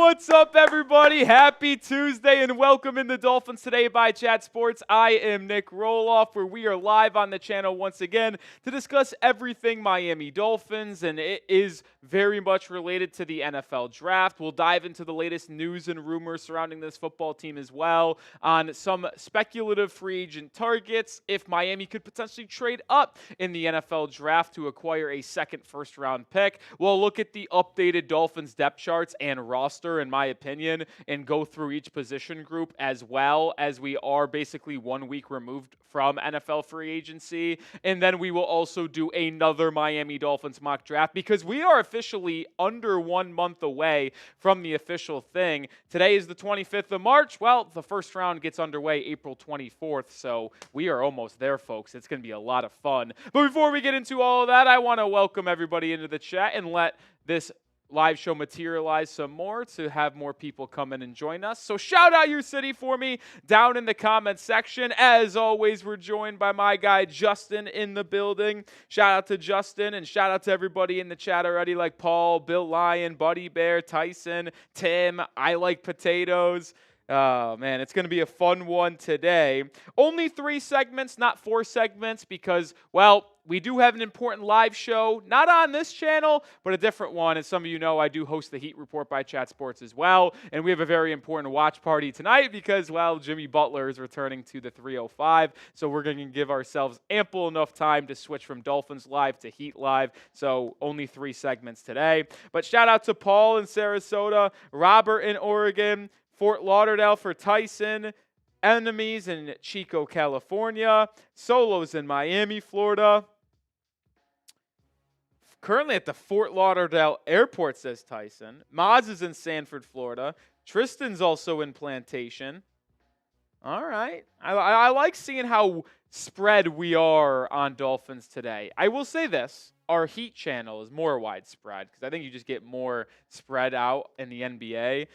What's up, everybody? Happy Tuesday and welcome into Dolphins Today by Chat Sports. I am Nic Rohloff, where we are live on the channel once again to discuss everything Miami Dolphins, and it is very much related to the NFL Draft. We'll dive into the latest news and rumors surrounding this football team as well, on some speculative free agent targets, if Miami could potentially trade up in the NFL Draft to acquire a second first-round pick. We'll look at the updated Dolphins depth charts and roster, in my opinion, and go through each position group, as well as we are basically 1 week removed from NFL free agency. And then we will also do another Miami Dolphins mock draft, because we are officially under 1 month away from the official thing. Today is the 25th of March. Well, the first round gets underway April 24th, so we are almost there, folks. It's going to be a lot of fun. But before we get into all of that, I want to welcome everybody into the chat and let this live show materialize some more to have more people come in and join us. So shout out your city for me down in the comments section. As always, we're joined by my guy Justin in the building. Shout out to Justin, and shout out to everybody in the chat already, like Paul, Bill Lyon, Buddy Bear, Tyson, Tim, I Like Potatoes. Oh, man, it's going to be a fun one today. Only 3 segments, not 4 segments, because, well, we do have an important live show, not on this channel, but a different one. As some of you know, I do host the Heat Report by Chat Sports as well, and we have a very important watch party tonight because, well, Jimmy Butler is returning to the 305, so we're going to give ourselves ample enough time to switch from Dolphins Live to Heat Live, so only 3 segments today. But shout out to Paul in Sarasota, Robert in Oregon, Fort Lauderdale for Tyson, Enemies in Chico, California, Solos in Miami, Florida. Currently at the Fort Lauderdale airport, says Tyson. Moz is in Sanford, Florida. Tristan's also in Plantation. All right. I like seeing how spread we are on Dolphins today. I will say this. Our Heat channel is more widespread because I think you just get more spread out in the NBA.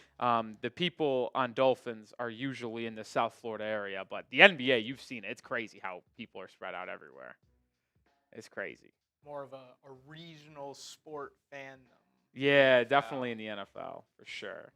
The people on Dolphins are usually in the South Florida area, but the NBA, you've seen it. It's crazy how people are spread out everywhere. It's crazy. More of a regional sport fandom. Yeah, definitely in the NFL, for sure.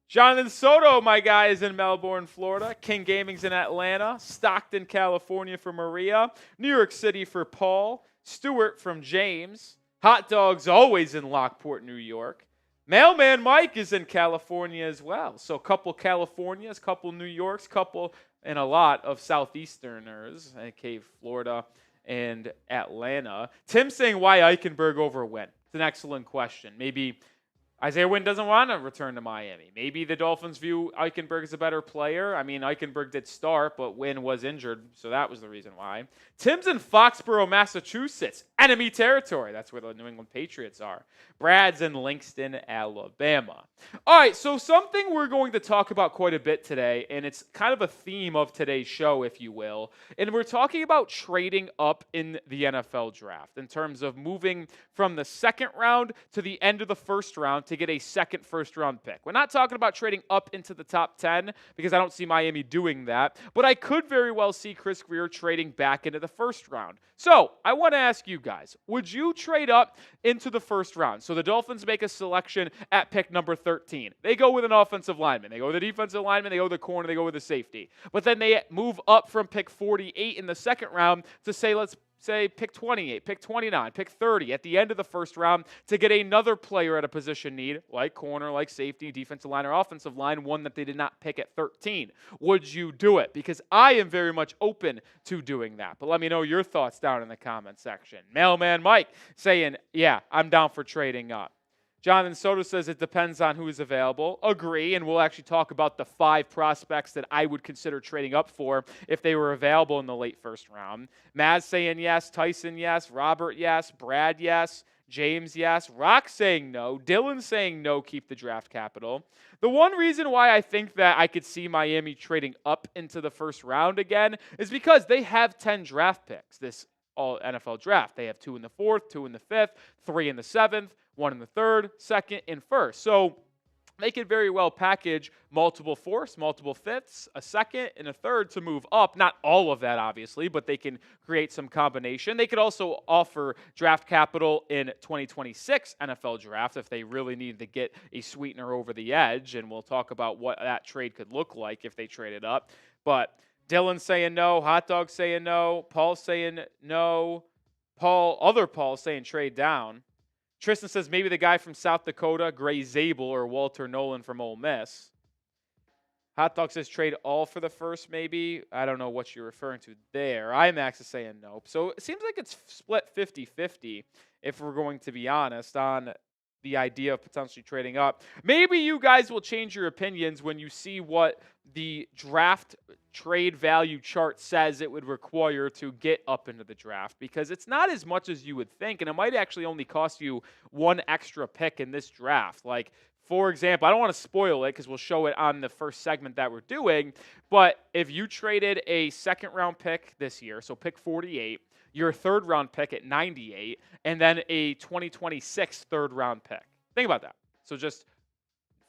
Jonathan Soto, my guy, is in Melbourne, Florida. King Gaming's in Atlanta. Stockton, California for Maria. New York City for Paul. Stewart from James. Hot Dogs always in Lockport, New York. Mailman Mike is in California as well. So a couple Californias, couple New Yorks, couple and a lot of Southeasterners, aka Florida and Atlanta. Tim saying why Eichenberg over Wynn. It's an excellent question. Maybe Isaiah Wynn doesn't want to return to Miami. Maybe the Dolphins view Eichenberg as a better player. I mean, Eichenberg did start, but Wynn was injured, so that was the reason why. Tim's in Foxborough, Massachusetts. Enemy territory. That's where the New England Patriots are. Brad's in Livingston, Alabama. All right, so something we're going to talk about quite a bit today, and it's kind of a theme of today's show, if you will, and we're talking about trading up in the NFL Draft in terms of moving from the second round to the end of the first round to get a second first-round pick. We're not talking about trading up into the top 10 because I don't see Miami doing that, but I could very well see Chris Grier trading back into the first round. So I want to ask you guys, would you trade up into the first round? So the Dolphins make a selection at pick number 13. They go with an offensive lineman. They go with a defensive lineman. They go with a corner. They go with a safety. But then they move up from pick 48 in the second round to say, let's say pick 28, pick 29, pick 30 at the end of the first round to get another player at a position need, like corner, like safety, defensive line, or offensive line, one that they did not pick at 13. Would you do it? Because I am very much open to doing that. But let me know your thoughts down in the comment section. Mailman Mike saying, yeah, I'm down for trading up. Jonathan Soto says it depends on who is available. Agree, and we'll actually talk about the 5 prospects that I would consider trading up for if they were available in the late first round. Maz saying yes, Tyson yes, Robert yes, Brad yes, James yes, Rock saying no, Dylan saying no, keep the draft capital. The one reason why I think that I could see Miami trading up into the first round again is because they have 10 draft picks this all NFL draft. They have 2 in the 4th, 2 in the 5th, 3 in the 7th, 1 in the 3rd, 2nd, and 1st. So they could very well package multiple fourths, multiple fifths, a second, and a third to move up. Not all of that, obviously, but they can create some combination. They could also offer draft capital in 2026 NFL draft if they really need to get a sweetener over the edge, and we'll talk about what that trade could look like if they trade it up. But Dylan's saying no, Hot Dog saying no, Paul's saying no, other Paul saying trade down. Tristan says maybe the guy from South Dakota, Gray Zabel, or Walter Nolan from Ole Miss. Hot Dog says trade all for the first, maybe. I don't know what you're referring to there. IMAX is saying nope. So it seems like it's split 50-50, if we're going to be honest, on the idea of potentially trading up. Maybe you guys will change your opinions when you see what the draft trade value chart says it would require to get up into the draft, because it's not as much as you would think, and it might actually only cost you one extra pick in this draft. Like, for example, I don't want to spoil it because we'll show it on the first segment that we're doing, but if you traded a second-round pick this year, so pick 48, your third-round pick at 98, and then a 2026 third-round pick. Think about that. So just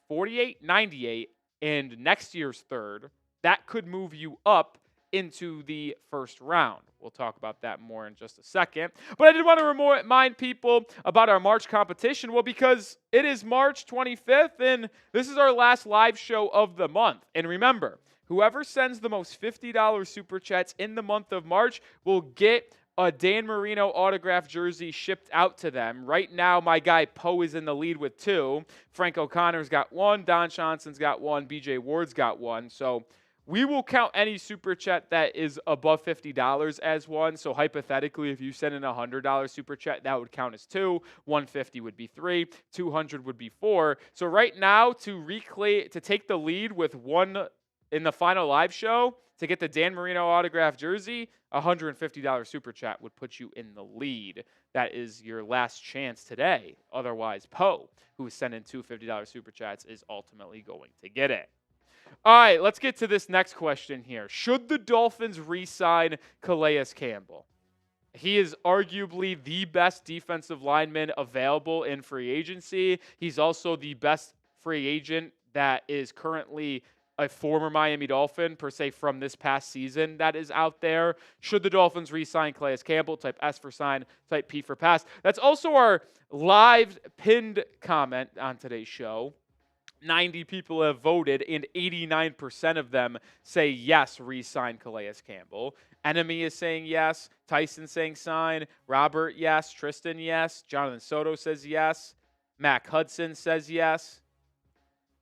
48, 98, and next year's third, that could move you up into the first round. We'll talk about that more in just a second. But I did want to remind people about our March competition. Well, because it is March 25th, and this is our last live show of the month. And remember, whoever sends the most $50 Super Chats in the month of March will get a Dan Marino autographed jersey shipped out to them. Right now, my guy Poe is in the lead with 2. Frank O'Connor's got 1. Don Johnson's got 1. BJ Ward's got 1. So we will count any Super Chat that is above $50 as 1. So hypothetically, if you send in a $100 Super Chat, that would count as 2. 150 would be 3. 200 would be 4. So right now, to take the lead with 1 in the final live show, to get the Dan Marino autographed jersey, $150 Super Chat would put you in the lead. That is your last chance today. Otherwise, Poe, who is sending two $50 Super Chats, is ultimately going to get it. All right, let's get to this next question here. Should the Dolphins re-sign Calais Campbell? He is arguably the best defensive lineman available in free agency. He's also the best free agent that is currently a former Miami Dolphin, per se, from this past season that is out there. Should the Dolphins re-sign Calais Campbell? Type S for sign, type P for pass. That's also our live pinned comment on today's show. 90 people have voted, and 89% of them say yes, re-sign Calais Campbell. Enemy is saying yes. Tyson saying sign. Robert, yes. Tristan, yes. Jonathan Soto says yes. Mac Hudson says yes.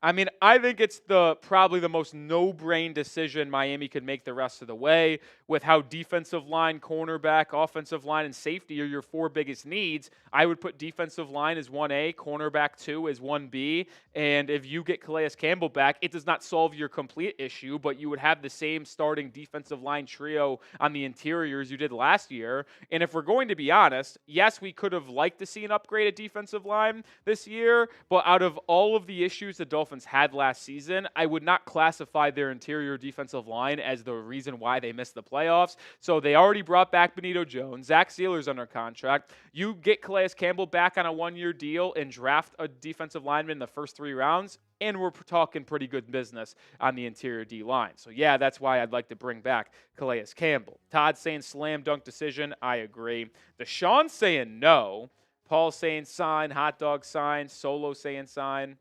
I mean, I think it's probably the most no-brain decision Miami could make the rest of the way, with how defensive line, cornerback, offensive line, and safety are your 4 biggest needs. I would put defensive line as 1A, cornerback 2 as 1B, and if you get Calais Campbell back, it does not solve your complete issue, but you would have the same starting defensive line trio on the interiors you did last year. And if we're going to be honest, yes, we could have liked to see an upgraded defensive line this year, but out of all of the issues the Dolphins had last season, I would not classify their interior defensive line as the reason why they missed the playoffs. So they already brought back Benito Jones. Zach Sealer's under contract. You get Calais Campbell back on a 1-year deal and draft a defensive lineman in the first 3 rounds, and we're talking pretty good business on the interior D-line. So, yeah, that's why I'd like to bring back Calais Campbell. Todd saying slam dunk decision. I agree. Deshaun's saying no. Paul saying sign. Hot Dog sign. Solo saying sign.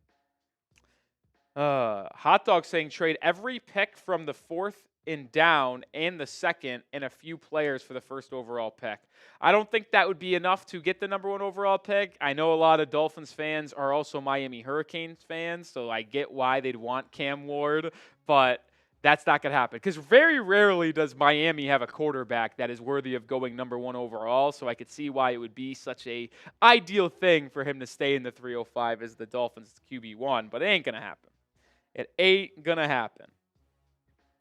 Hot Dog saying trade every pick from the 4th and down and the 2nd and a few players for the 1st overall pick. I don't think that would be enough to get the number 1 overall pick. I know a lot of Dolphins fans are also Miami Hurricanes fans, so I get why they'd want Cam Ward, but that's not going to happen, because very rarely does Miami have a quarterback that is worthy of going number 1 overall, so I could see why it would be such a ideal thing for him to stay in the 305 as the Dolphins QB1, but it ain't going to happen. It ain't going to happen.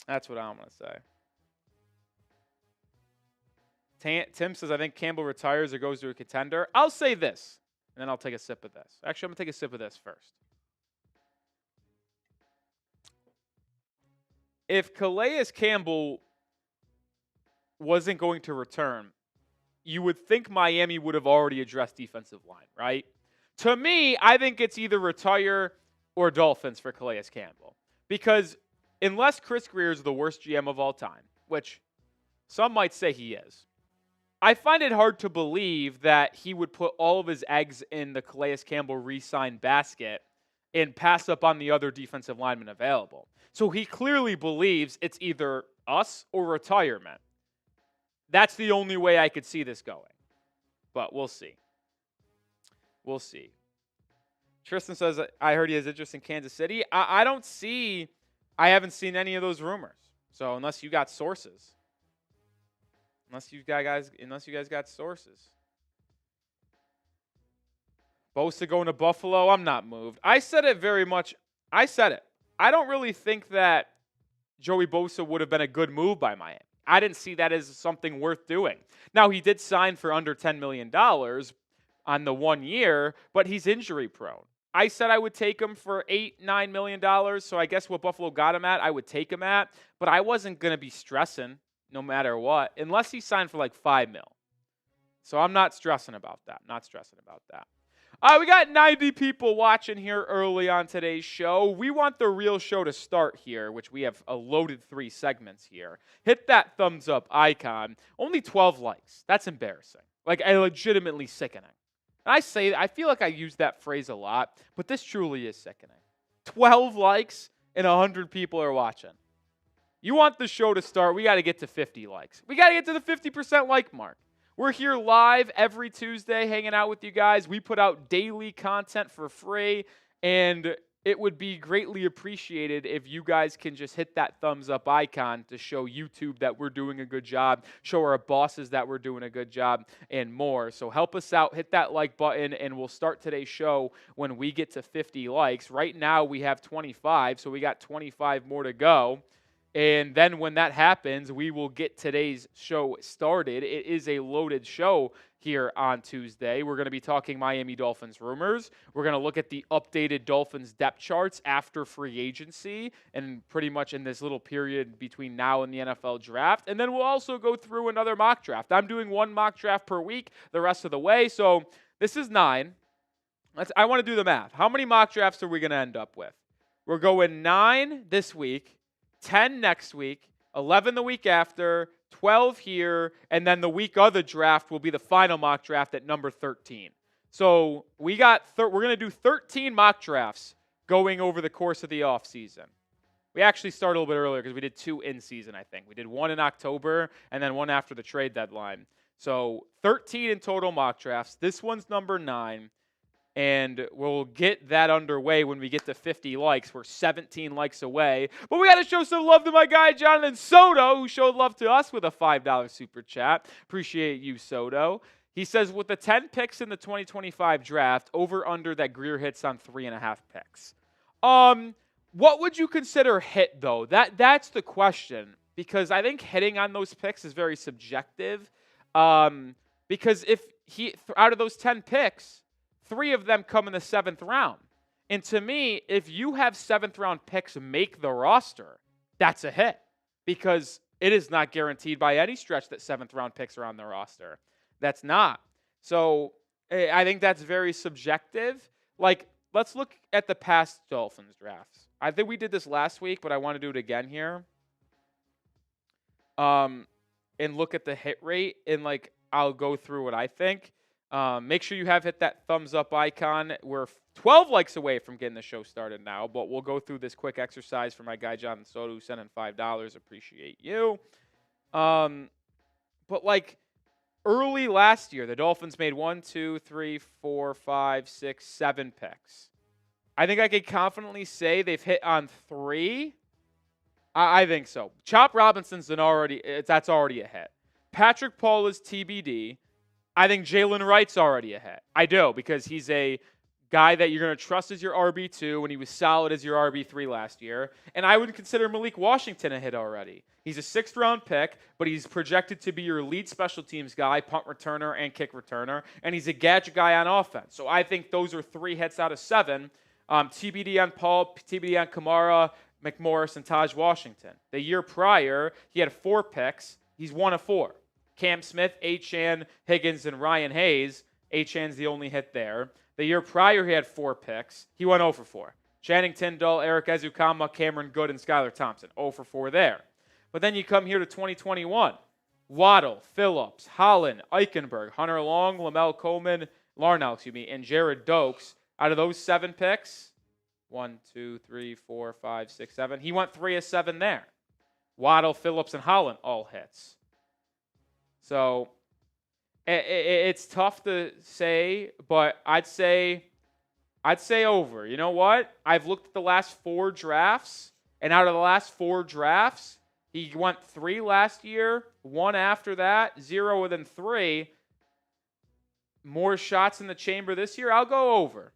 That's what I'm going to say. Tim says, I think Campbell retires or goes to a contender. I'll say this, and then I'll take a sip of this. Actually, I'm going to take a sip of this first. If Calais Campbell wasn't going to return, you would think Miami would have already addressed defensive line, right? To me, I think it's either retire or Dolphins for Calais Campbell. Because unless Chris Grier is the worst GM of all time, which some might say he is, I find it hard to believe that he would put all of his eggs in the Calais Campbell re-sign basket and pass up on the other defensive linemen available. So he clearly believes it's either us or retirement. That's the only way I could see this going. But we'll see. We'll see. Tristan says, I heard he has interest in Kansas City. I haven't seen any of those rumors. So unless you got sources. Unless you guys got sources. Bosa going to Buffalo, I'm not moved. I said it. I don't really think that Joey Bosa would have been a good move by Miami. I didn't see that as something worth doing. Now, he did sign for under $10 million on the 1 year, but he's injury prone. I said I would take him for $8-9 million, so I guess what Buffalo got him at, I would take him at, but I wasn't going to be stressing no matter what, unless he signed for like $5 million. So I'm not stressing about that. We got 90 people watching here early on today's show. We want the real show to start here, which we have a loaded 3 segments here. Hit that thumbs up icon. Only 12 likes. That's embarrassing. Like, legitimately sickening. And I feel like I use that phrase a lot, but this truly is sickening. 12 likes and 100 people are watching. You want the show to start, we got to get to 50 likes. We got to get to the 50% like mark. We're here live every Tuesday hanging out with you guys. We put out daily content for free, and it would be greatly appreciated if you guys can just hit that thumbs up icon to show YouTube that we're doing a good job, show our bosses that we're doing a good job, and more. So help us out, hit that like button, and we'll start today's show when we get to 50 likes. Right now we have 25, so we got 25 more to go. And then when that happens, we will get today's show started. It is a loaded show here on Tuesday. We're going to be talking Miami Dolphins rumors. We're going to look at the updated Dolphins depth charts after free agency and pretty much in this little period between now and the NFL draft. And then we'll also go through another mock draft. I'm doing 1 mock draft per week the rest of the way. So this is 9. I want to do the math. How many mock drafts are we going to end up with? We're going 9 this week. 10 next week, 11 the week after, 12 here, and then the week of the draft will be the final mock draft at number 13. So we're going to do 13 mock drafts going over the course of the offseason. We actually started a little bit earlier because we did 2 in season, I think. We did 1 in October and then 1 after the trade deadline. So 13 in total mock drafts. This one's number 9. And we'll get that underway when we get to 50 likes. We're 17 likes away. But we got to show some love to my guy, Jonathan Soto, who showed love to us with a $5 super chat. Appreciate you, Soto. He says, with the 10 picks in the 2025 draft, over-under that Grier hits on 3.5 picks. What would you consider hit, though? That's the question. Because I think hitting on those picks is very subjective. Because if out of those 10 picks, 3 of them come in the 7th round. And to me, if you have 7th round picks make the roster, that's a hit. Because it is not guaranteed by any stretch that 7th round picks are on the roster. That's not. So I think that's very subjective. Like, let's look at the past Dolphins drafts. I think we did this last week, but I want to do it again here. And look at the hit rate, and like I'll go through what I think. Make sure you have hit that thumbs up icon. We're 12 likes away from getting the show started now, but we'll go through this quick exercise for my guy Jonathan Soto, who sent in $5. Appreciate you. But like early last year, the Dolphins made 1, 2, 3, 4, 5, 6, 7 picks. I think I could confidently say they've hit on 3. I think so. Chop Robinson's that's already a hit. Patrick Paul is TBD. I think Jalen Wright's already a hit. I do, because he's a guy that you're going to trust as your RB2 when he was solid as your RB3 last year. And I would consider Malik Washington a hit already. He's a 6th round pick, but he's projected to be your lead special teams guy, punt returner, and kick returner. And he's a gadget guy on offense. So I think those are 3 hits out of 7. TBD on Paul, TBD on Kamara, McMorris, and Taj Washington. The year prior, he had 4 picks. He's 1 of 4. Cam Smith, Achane, Higgins, and Ryan Hayes. Achane's the only hit there. The year prior, he had 4 picks. He went 0 for 4. Channing Tindall, Eric Ezukama, Cameron Good, and Skylar Thompson. 0 for 4 there. But then you come here to 2021. Waddle, Phillips, Holland, Eichenberg, Hunter Long, Larnell, and Jared Dokes. Out of those 7 picks, 1, 2, 3, 4, 5, 6, 7. He went 3 of 7 there. Waddle, Phillips, and Holland all hits. So it's tough to say, but I'd say over. You know what? I've looked at the last 4 drafts, and out of the last 4 drafts, he went 3 last year, 1 after that, 0 within 3. More shots in the chamber this year. I'll go over.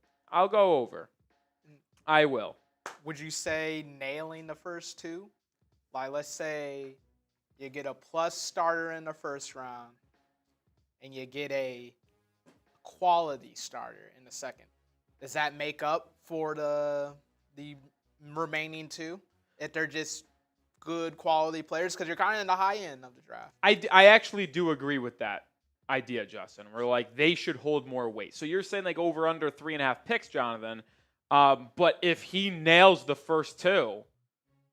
I will. Would you say nailing the first 2? Like, let's say you get a plus starter in the first round, and you get a quality starter in the second. Does that make up for the remaining 2 if they're just good quality players? Because you're kind of in the high end of the draft. I actually do agree with that idea, Justin. We're like, they should hold more weight. So you're saying like over under 3.5 picks, Jonathan. But if he nails the first 2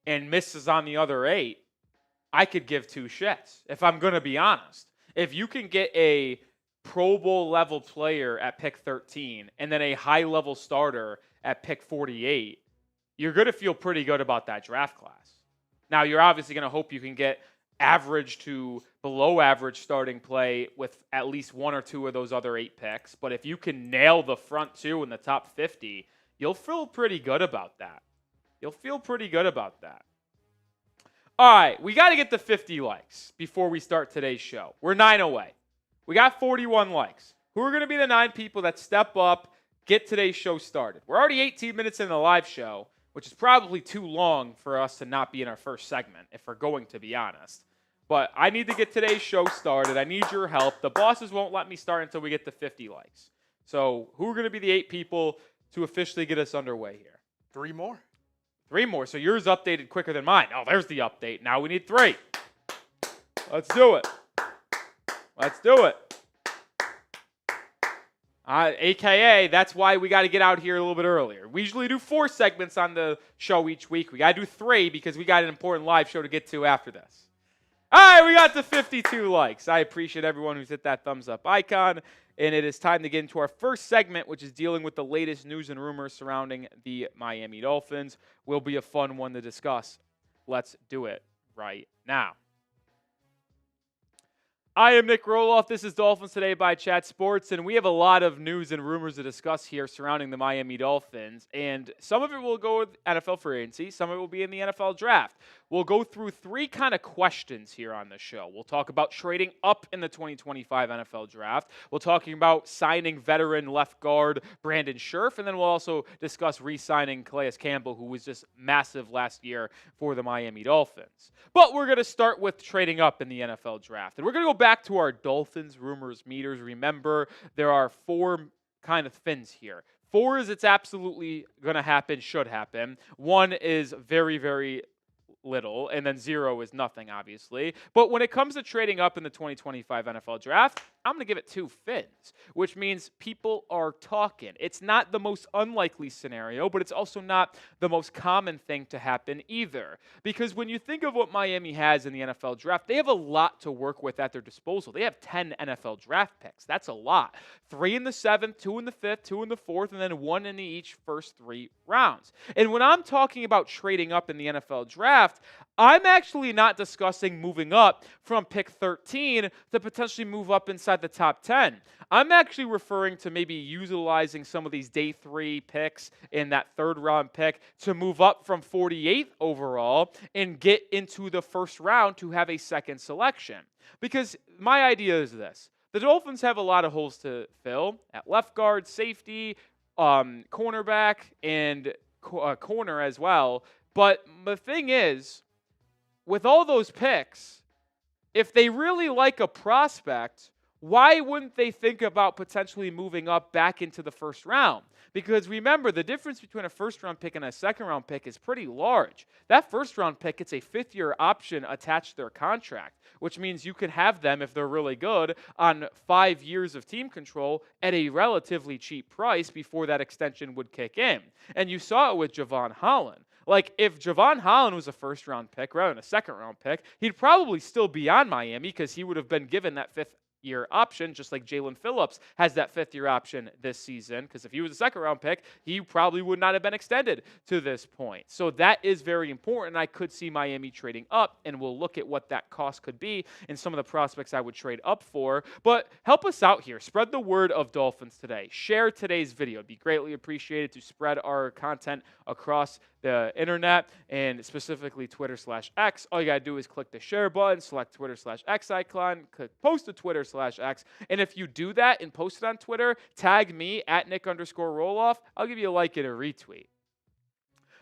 and misses on the other 8, I could give 2 shits, if I'm going to be honest. If you can get a Pro Bowl level player at pick 13 and then a high level starter at pick 48, you're going to feel pretty good about that draft class. Now, you're obviously going to hope you can get average to below average starting play with at least 1 or 2 of those other 8 picks. But if you can nail the front 2 in the top 50, you'll feel pretty good about that. All right, we got to get to 50 likes before we start today's show. We're 9 away. We got 41 likes. Who are going to be the 9 people that step up, get today's show started? We're already 18 minutes in the live show, which is probably too long for us to not be in our first segment, if we're going to be honest. But I need to get today's show started. I need your help. The bosses won't let me start until we get to 50 likes. So who are going to be the 8 people to officially get us underway here? 3 more. 3 more. So yours updated quicker than mine. Oh, there's the update. Now we need 3. Let's do it. AKA, that's why we got to get out here a little bit earlier. We usually do 4 segments on the show each week. We got to do 3 because we got an important live show to get to after this. All right, we got to 52 likes. I appreciate everyone who's hit that thumbs up icon. And it is time to get into our first segment, which is dealing with the latest news and rumors surrounding the Miami Dolphins. Will be a fun one to discuss. Let's do it right now. I am Nic Rohloff. This is Dolphins Today by Chat Sports, and we have a lot of news and rumors to discuss here surrounding the Miami Dolphins. And some of it will go with NFL free agency. Some of it will be in the NFL draft. We'll go through 3 kind of questions here on the show. We'll talk about trading up in the 2025 NFL draft. We'll talking about signing veteran left guard Brandon Scherff, and then we'll also discuss re-signing Calais Campbell, who was just massive last year for the Miami Dolphins. But we're going to start with trading up in the NFL draft. And we're going to go back to our Dolphins rumors meters. Remember, there are 4 kind of fins here. 4 is it's absolutely going to happen, should happen. 1 is very, very little, and then 0 is nothing, obviously. But when it comes to trading up in the 2025 NFL draft, I'm going to give it 2 fins, which means people are talking. It's not the most unlikely scenario, but it's also not the most common thing to happen either. Because when you think of what Miami has in the NFL draft, they have a lot to work with at their disposal. They have 10 NFL draft picks. That's a lot. 3 in the 7th, 2 in the 5th, 2 in the 4th, and then 1 in each first 3 rounds. And when I'm talking about trading up in the NFL draft, I'm actually not discussing moving up from pick 13 to potentially move up inside the top 10. I'm actually referring to maybe utilizing some of these day 3 picks in that 3rd round pick to move up from 48th overall and get into the 1st round to have a 2nd selection. Because my idea is this. The Dolphins have a lot of holes to fill at left guard, safety, cornerback, and corner as well. But the thing is, with all those picks, if they really like a prospect, why wouldn't they think about potentially moving up back into the first round? Because remember, the difference between a first-round pick and a second-round pick is pretty large. That first-round pick, it's a fifth-year option attached to their contract, which means you can have them, if they're really good, on 5 years of team control at a relatively cheap price before that extension would kick in. And you saw it with Javon Holland. Like, if Javon Holland was a first-round pick rather than a second-round pick, he'd probably still be on Miami because he would have been given that fifth-year option, just like Jalen Phillips has that fifth-year option this season, because if he was a second-round pick, he probably would not have been extended to this point. So that is very important. I could see Miami trading up, and we'll look at what that cost could be and some of the prospects I would trade up for. But help us out here. Spread the word of Dolphins Today. Share today's video. It'd be greatly appreciated to spread our content across the internet, and specifically Twitter/X. All you got to do is click the share button, select Twitter/X icon, click post to Twitter/X. And if you do that and post it on Twitter, tag me at Nic_Rohloff. I'll give you a like and a retweet.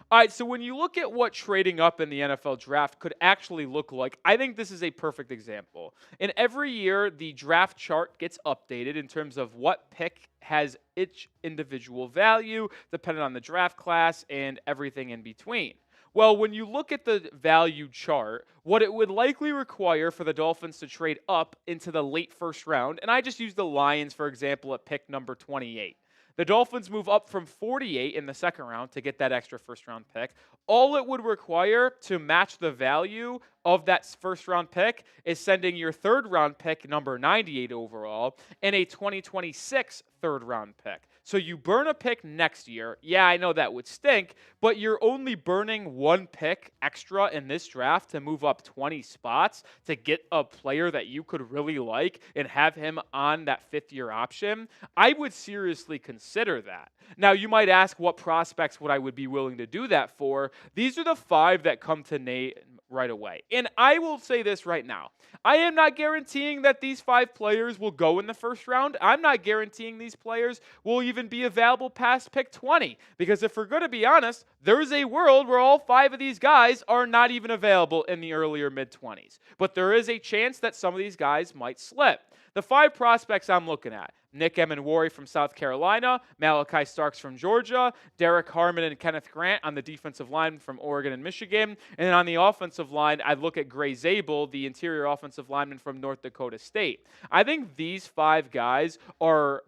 All right, so when you look at what trading up in the NFL draft could actually look like, I think this is a perfect example. And every year, the draft chart gets updated in terms of what pick has each individual value, depending on the draft class and everything in between. Well, when you look at the value chart, what it would likely require for the Dolphins to trade up into the late first round, and I just use the Lions, for example, at pick number 28. The Dolphins move up from 48 in the second round to get that extra first-round pick. All it would require to match the value of that first-round pick is sending your third-round pick, number 98 overall, and a 2026 third-round pick. So you burn a pick next year. Yeah, I know that would stink, but you're only burning one pick extra in this draft to move up 20 spots to get a player that you could really like and have him on that fifth-year option. I would seriously consider that. Now, you might ask what prospects would I would be willing to do that for. These are the 5 that come to Nate right away. And I will say this right now. I am not guaranteeing that these 5 players will go in the first round. I'm not guaranteeing these players will even be available past pick 20. Because if we're going to be honest, there's a world where all 5 of these guys are not even available in the earlier mid-20s. But there is a chance that some of these guys might slip. The 5 prospects I'm looking at: Nick Emenwari from South Carolina, Malachi Starks from Georgia, Derek Harmon and Kenneth Grant on the defensive line from Oregon and Michigan. And then on the offensive line, I'd look at Gray Zabel, the interior offensive lineman from North Dakota State. I think these 5 guys are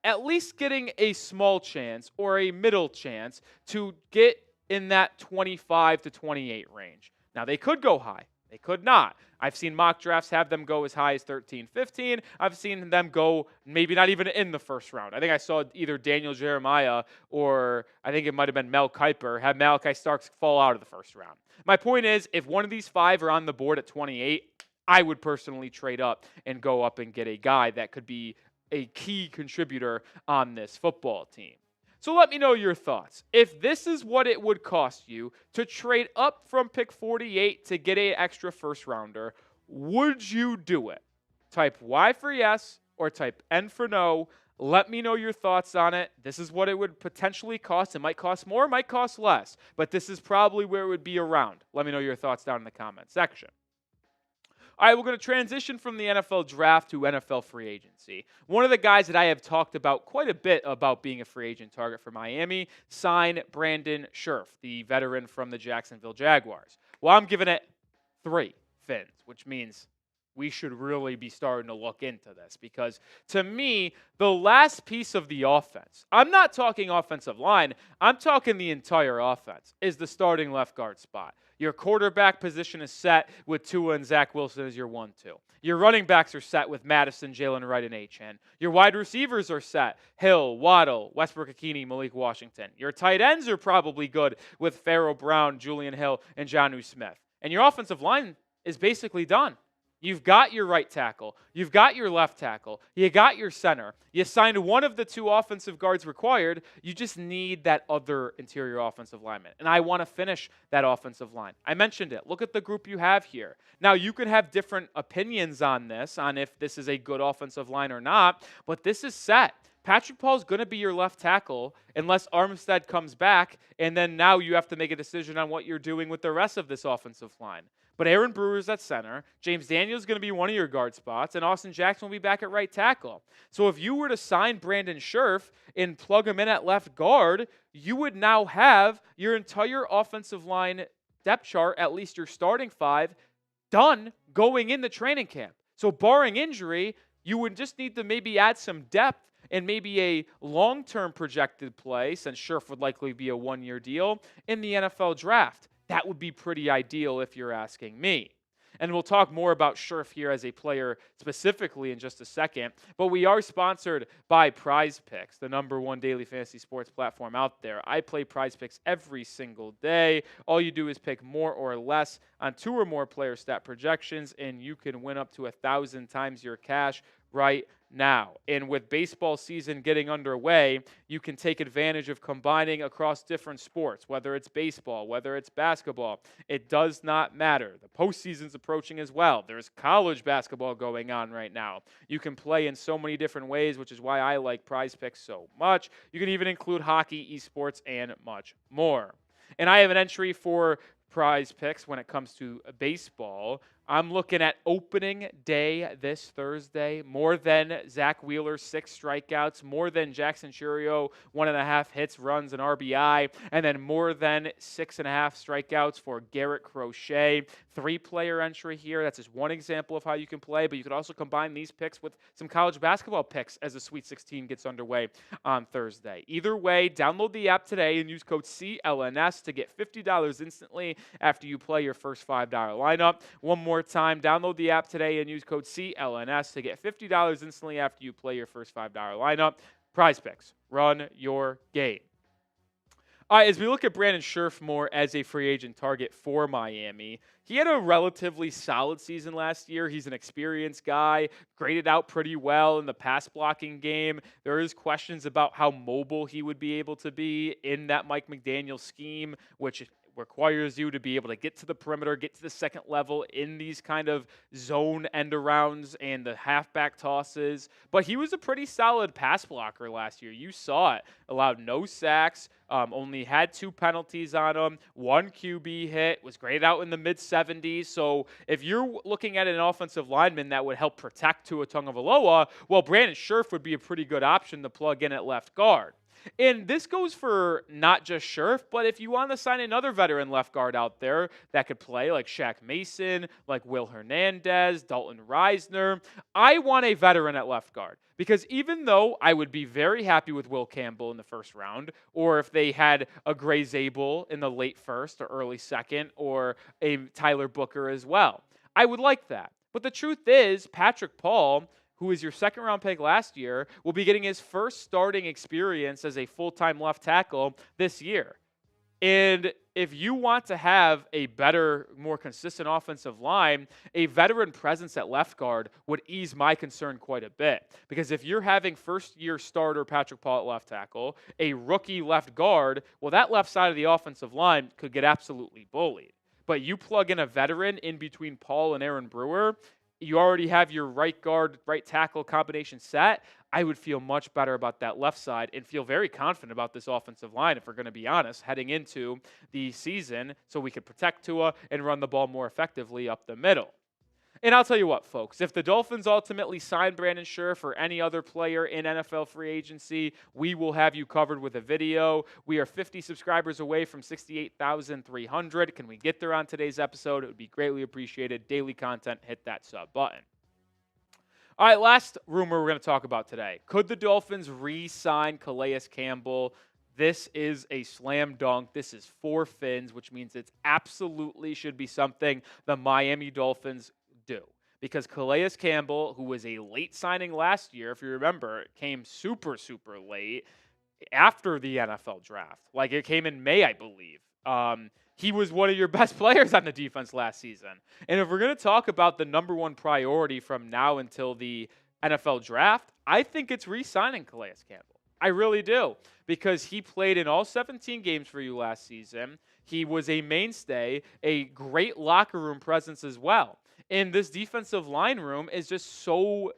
at least getting a small chance or a middle chance to get in that 25 to 28 range. Now, they could go high. They could not. I've seen mock drafts have them go as high as 13, 15. I've seen them go maybe not even in the first round. I think I saw either Daniel Jeremiah or I think it might have been Mel Kiper have Malachi Starks fall out of the first round. My point is, if one of these 5 are on the board at 28, I would personally trade up and go up and get a guy that could be a key contributor on this football team. So let me know your thoughts. If this is what it would cost you to trade up from pick 48 to get an extra first rounder, would you do it? Type Y for yes or type N for no. Let me know your thoughts on it. This is what it would potentially cost. It might cost more, it might cost less, but this is probably where it would be around. Let me know your thoughts down in the comment section. All right, we're going to transition from the NFL draft to NFL free agency. One of the guys that I have talked about quite a bit about being a free agent target for Miami, sign Brandon Scherff, the veteran from the Jacksonville Jaguars. Well, I'm giving it 3 fins, which means we should really be starting to look into this because, to me, the last piece of the offense, I'm not talking offensive line, I'm talking the entire offense, is the starting left guard spot. Your quarterback position is set with Tua and Zach Wilson as your 1-2. Your running backs are set with Madison, Jalen Wright, and Achane. Your wide receivers are set: Hill, Waddle, Westbrook-Ikhine, Malik Washington. Your tight ends are probably good with Pharaoh Brown, Julian Hill, and Jonnu Smith. And your offensive line is basically done. You've got your right tackle. You've got your left tackle. You got your center. You signed one of the 2 offensive guards required. You just need that other interior offensive lineman. And I want to finish that offensive line. I mentioned it. Look at the group you have here. Now, you can have different opinions on this, on if this is a good offensive line or not, but this is set. Patrick Paul's going to be your left tackle unless Armstead comes back, and then now you have to make a decision on what you're doing with the rest of this offensive line. But Aaron Brewer's at center. James Daniels is going to be one of your guard spots, and Austin Jackson will be back at right tackle. So if you were to sign Brandon Scherff and plug him in at left guard, you would now have your entire offensive line depth chart, at least your starting five, done going into training camp. So barring injury, you would just need to maybe add some depth and maybe a long-term projected play, since Scherff would likely be a one-year deal, in the NFL draft. That would be pretty ideal if you're asking me. And we'll talk more about Scherff here as a player specifically in just a second. But we are sponsored by Prize Picks, the #1 daily fantasy sports platform out there. I play Prize Picks every single day. All you do is pick more or less on 2 or more player stat projections, and you can win up to 1,000 times your cash right now. And with baseball season getting underway, you can take advantage of combining across different sports, whether it's baseball, whether it's basketball. It does not matter. The postseason's approaching as well. There's college basketball going on right now. You can play in so many different ways, which is why I like Prize Picks so much. You can even include hockey, esports, and much more. And I have an entry for Prize Picks when it comes to baseball. I'm looking at opening day this Thursday. More than Zach Wheeler's 6 strikeouts, more than Jackson Churio 1.5 hits, runs, and RBI, and then more than 6.5 strikeouts for Garrett Crochet. 3-player entry here. That's just one example of how you can play, but you could also combine these picks with some college basketball picks as the Sweet 16 gets underway on Thursday. Either way, download the app today and use code CLNS to get $50 instantly after you play your first $5 lineup. One more time, download the app today and use code CLNS to get $50 instantly after you play your first $5 lineup. Prize Picks. Run your game. All right, as we look at Brandon Scherff more as a free agent target for Miami, he had a relatively solid season last year. He's an experienced guy, graded out pretty well in the pass blocking game. There is questions about how mobile he would be able to be in that Mike McDaniel scheme, which requires you to be able to get to the perimeter, get to the second level in these kind of zone end arounds and the halfback tosses. But he was a pretty solid pass blocker last year. You saw it. Allowed no sacks, only had 2 penalties on him, 1 QB hit, was graded out in the mid-70s. So if you're looking at an offensive lineman that would help protect Tua Tagovailoa, well, Brandon Scherff would be a pretty good option to plug in at left guard. And this goes for not just Scherff, but if you want to sign another veteran left guard out there that could play, like Shaq Mason, like Will Hernandez, Dalton Reisner, I want a veteran at left guard. Because even though I would be very happy with Will Campbell in the first round, or if they had a Gray Zabel in the late first or early second, or a Tyler Booker as well, I would like that. But the truth is, Patrick Paul, who was your second-round pick last year, will be getting his first starting experience as a full-time left tackle this year. And if you want to have a better, more consistent offensive line, a veteran presence at left guard would ease my concern quite a bit. Because if you're having first-year starter Patrick Paul at left tackle, a rookie left guard, well, that left side of the offensive line could get absolutely bullied. But you plug in a veteran in between Paul and Aaron Brewer, you already have your right guard, right tackle combination set. I would feel much better about that left side and feel very confident about this offensive line, if we're going to be honest, heading into the season, so we could protect Tua and run the ball more effectively up the middle. And I'll tell you what, folks, if the Dolphins ultimately sign Brandon Scherff or any other player in NFL free agency, we will have you covered with a video. We are 50 subscribers away from 68,300. Can we get there on today's episode? It would be greatly appreciated. Daily content, hit that sub button. All right, last rumor we're going to talk about today. Could the Dolphins re-sign Calais Campbell? This is a slam dunk. This is 4 fins, which means it absolutely should be something the Miami Dolphins do. Because Calais Campbell, who was a late signing last year, if you remember, came super, super late after the NFL draft. Like, it came in May, I believe. He was one of your best players on the defense last season. And if we're going to talk about the #1 priority from now until the NFL draft, I think it's re-signing Calais Campbell. I really do. Because he played in all 17 games for you last season. He was a mainstay, a great locker room presence as well. And this defensive line room is just so,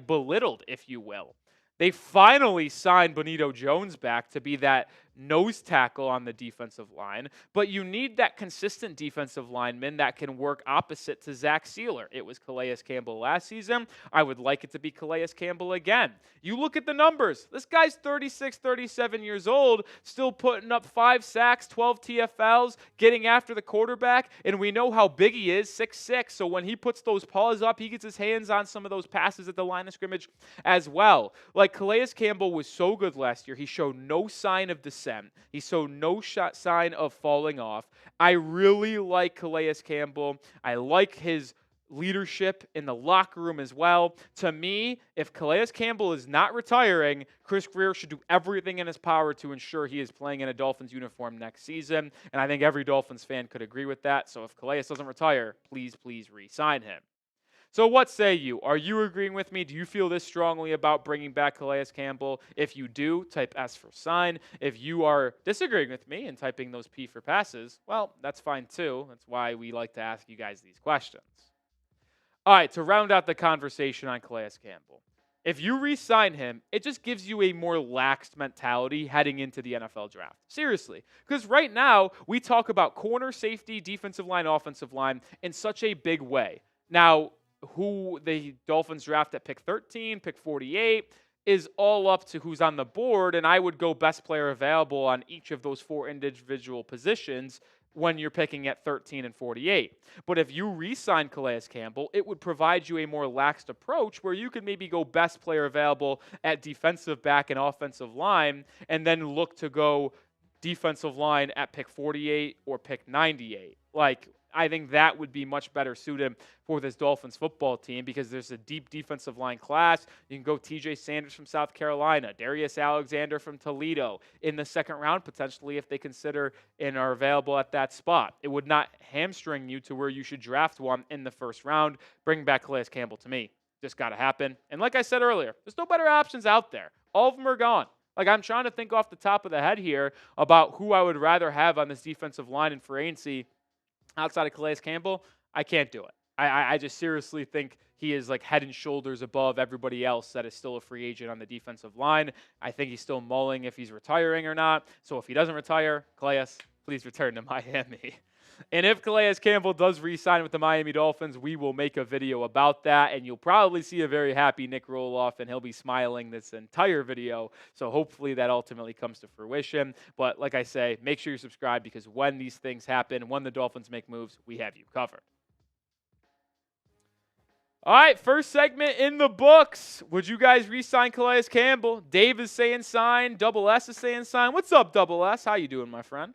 belittled, if you will. They finally signed Bonito Jones back to be that nose tackle on the defensive line, but you need that consistent defensive lineman that can work opposite to Zach Sealer. It was Calais Campbell last season. I would like it to be Calais Campbell again. You look at the numbers. This guy's 36, 37 years old, still putting up 5 sacks, 12 TFLs, getting after the quarterback, and we know how big he is, 6'6", so when he puts those paws up, he gets his hands on some of those passes at the line of scrimmage as well. Like, Calais Campbell was so good last year. He showed no sign of descent. He showed no sign of falling off. I really like Calais Campbell. I like his leadership in the locker room as well. To me, if Calais Campbell is not retiring, Chris Grier should do everything in his power to ensure he is playing in a Dolphins uniform next season. And I think every Dolphins fan could agree with that. So if Calais doesn't retire, please re-sign him. So what say you? Are you agreeing with me? Do you feel this strongly about bringing back Calais Campbell? If you do, type S for sign. If you are disagreeing with me and typing those P for passes, well, that's fine too. That's why we like to ask you guys these questions. All right, to round out the conversation on Calais Campbell, if you re-sign him, it just gives you a more laxed mentality heading into the NFL draft. Seriously. Because right now, we talk about corner, safety, defensive line, offensive line in such a big way. Now, who the Dolphins draft at pick 13, pick 48, is all up to who's on the board, and I would go best player available on each of those 4 individual positions when you're picking at 13 and 48. But if you re-sign Calais Campbell, it would provide you a more laxed approach where you could maybe go best player available at defensive back and offensive line, and then look to go defensive line at pick 48 or pick 98. Like, I think that would be much better suited for this Dolphins football team because there's a deep defensive line class. You can go TJ Sanders from South Carolina, Darius Alexander from Toledo in the second round, potentially, if they consider and are available at that spot. It would not hamstring you to where you should draft one in the first round. Bring back Calais Campbell to me. Just got to happen. And like I said earlier, there's no better options out there. All of them are gone. Like, I'm trying to think off the top of the head here about who I would rather have on this defensive line in free agency. Outside of Calais Campbell, I can't do it. I just seriously think he is like head and shoulders above everybody else that is still a free agent on the defensive line. I think he's still mulling if he's retiring or not. So if he doesn't retire, Calais, please return to Miami. And if Calais Campbell does re-sign with the Miami Dolphins, we will make a video about that, and you'll probably see a very happy Nic Rohloff, and he'll be smiling this entire video. So hopefully that ultimately comes to fruition. But like I say, make sure you subscribe because when these things happen, when the Dolphins make moves, we have you covered. All right, first segment in the books. Would you guys re-sign Calais Campbell? Dave is saying sign. Double S is saying sign. What's up, Double S? How you doing, my friend?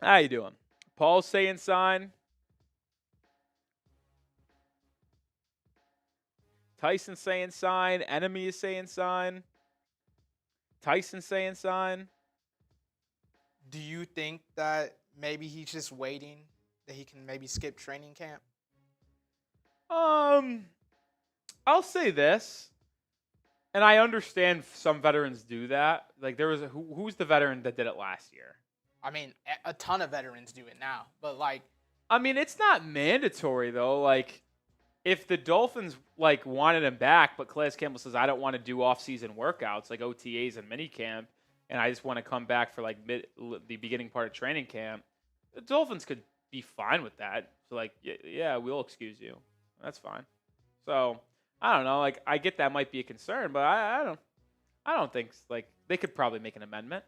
How you doing? Paul's saying sign. Tyson saying sign. Enemy is saying sign. Tyson saying sign. Do you think that maybe he's just waiting that he can maybe skip training camp? I'll say this, and I understand some veterans do that. Like, there was who's the veteran that did it last year? I mean, a ton of veterans do it now, but like, I mean, it's not mandatory though. Like, if the Dolphins like wanted him back, but Calais Campbell says I don't want to do off-season workouts like OTAs and minicamp, and I just want to come back for like the beginning part of training camp, the Dolphins could be fine with that. So like, yeah, we'll excuse you. That's fine. So I don't know. Like, I get that might be a concern, but I don't think like they could probably make an amendment.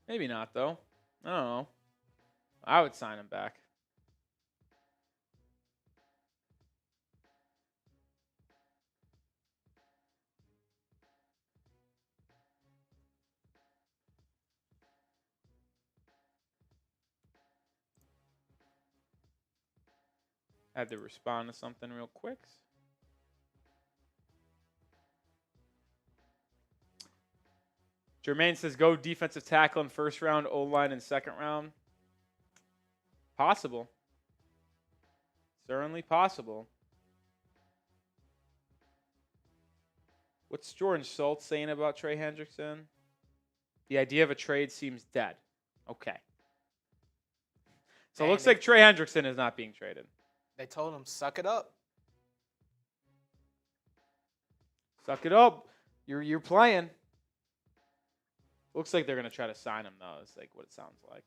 Maybe not, though. I don't know. I would sign him back. I had to respond to something real quick. Jermaine says, go defensive tackle in first round, O-line in second round. Possible. Certainly possible. What's Jordan Schultz saying about Trey Hendrickson? The idea of a trade seems dead. Okay. So it looks like Trey Hendrickson is not being traded. They told him, suck it up. Suck it up. You're playing. Looks like they're going to try to sign him, though. It's like what it sounds like.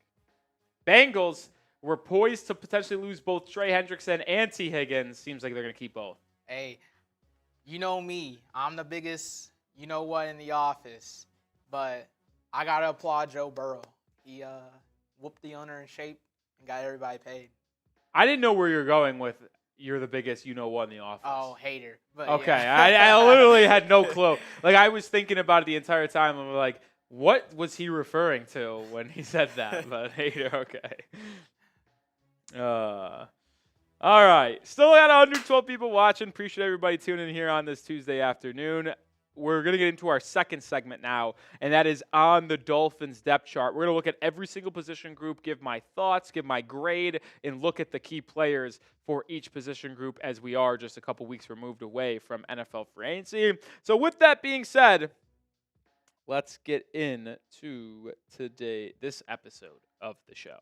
Bengals were poised to potentially lose both Trey Hendrickson and T. Higgins. Seems like they're going to keep both. Hey, you know me. I'm the biggest you-know-what in the office. But I got to applaud Joe Burrow. He whooped the owner in shape and got everybody paid. I didn't know where you're going with you're the biggest you-know-what in the office. Oh, hater. But okay, yeah. I literally had no clue. Like, I was thinking about it the entire time. I'm like, what was he referring to when he said that? But hater, okay. All right. Still got 112 people watching. Appreciate everybody tuning in here on this Tuesday afternoon. We're going to get into our second segment now, and that is on the Dolphins depth chart. We're going to look at every single position group, give my thoughts, give my grade, and look at the key players for each position group as we are just a couple weeks removed away from NFL free agency. So with that being said, let's get into this episode of the show.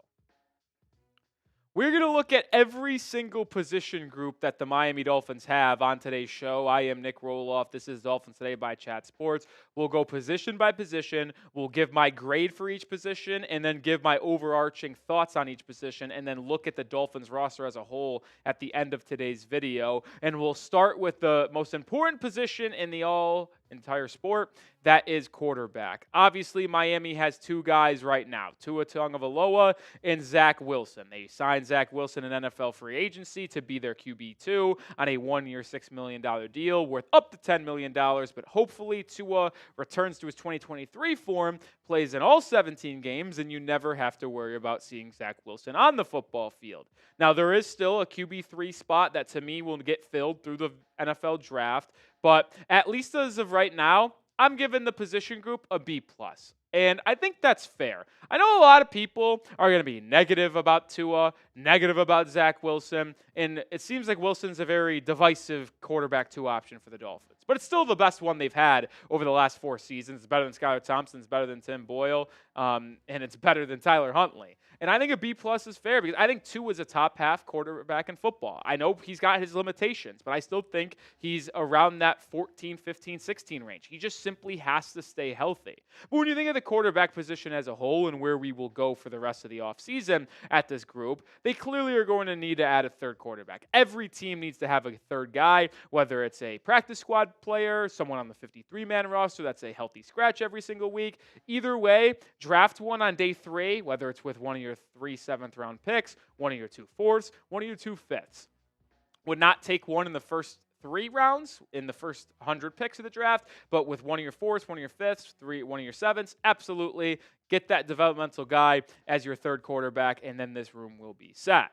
We're going to look at every single position group that the Miami Dolphins have on today's show. I am Nic Rohloff. This is Dolphins Today by Chat Sports. We'll go position by position. We'll give my grade for each position and then give my overarching thoughts on each position and then look at the Dolphins roster as a whole at the end of today's video. And we'll start with the most important position in the entire sport. That is quarterback. Obviously, Miami has two guys right now, Tua Tagovailoa and Zach Wilson. They signed Zach Wilson in NFL free agency to be their QB2 on a one-year, $6 million deal worth up to $10 million, but hopefully Tua returns to his 2023 form, plays in all 17 games, and you never have to worry about seeing Zach Wilson on the football field. Now, there is still a QB3 spot that, to me, will get filled through the NFL draft, but at least as of right now, I'm giving the position group a B+. And I think that's fair. I know a lot of people are going to be negative about Tua, negative about Zach Wilson, and it seems like Wilson's a very divisive quarterback 2 option for the Dolphins. But it's still the best one they've had over the last 4 seasons. It's better than Skylar Thompson, it's better than Tim Boyle, and it's better than Tyler Huntley. And I think a B+ is fair because I think Tua is a top half quarterback in football. I know he's got his limitations, but I still think he's around that 14, 15, 16 range. He just simply has to stay healthy. But when you think of the quarterback position as a whole and where we will go for the rest of the offseason at this group, they clearly are going to need to add a third quarterback. Every team needs to have a third guy, whether it's a practice squad player, someone on the 53-man roster that's a healthy scratch every single week. Either way, draft one on day 3, whether it's with one of your 3 7th-round picks, one of your 2 4ths, one of your 2 5ths. Would not take one in the first 3 rounds, in the first 100 picks of the draft, but with one of your 4ths, one of your 5ths, one of your 7ths, absolutely get that developmental guy as your third quarterback, and then this room will be set.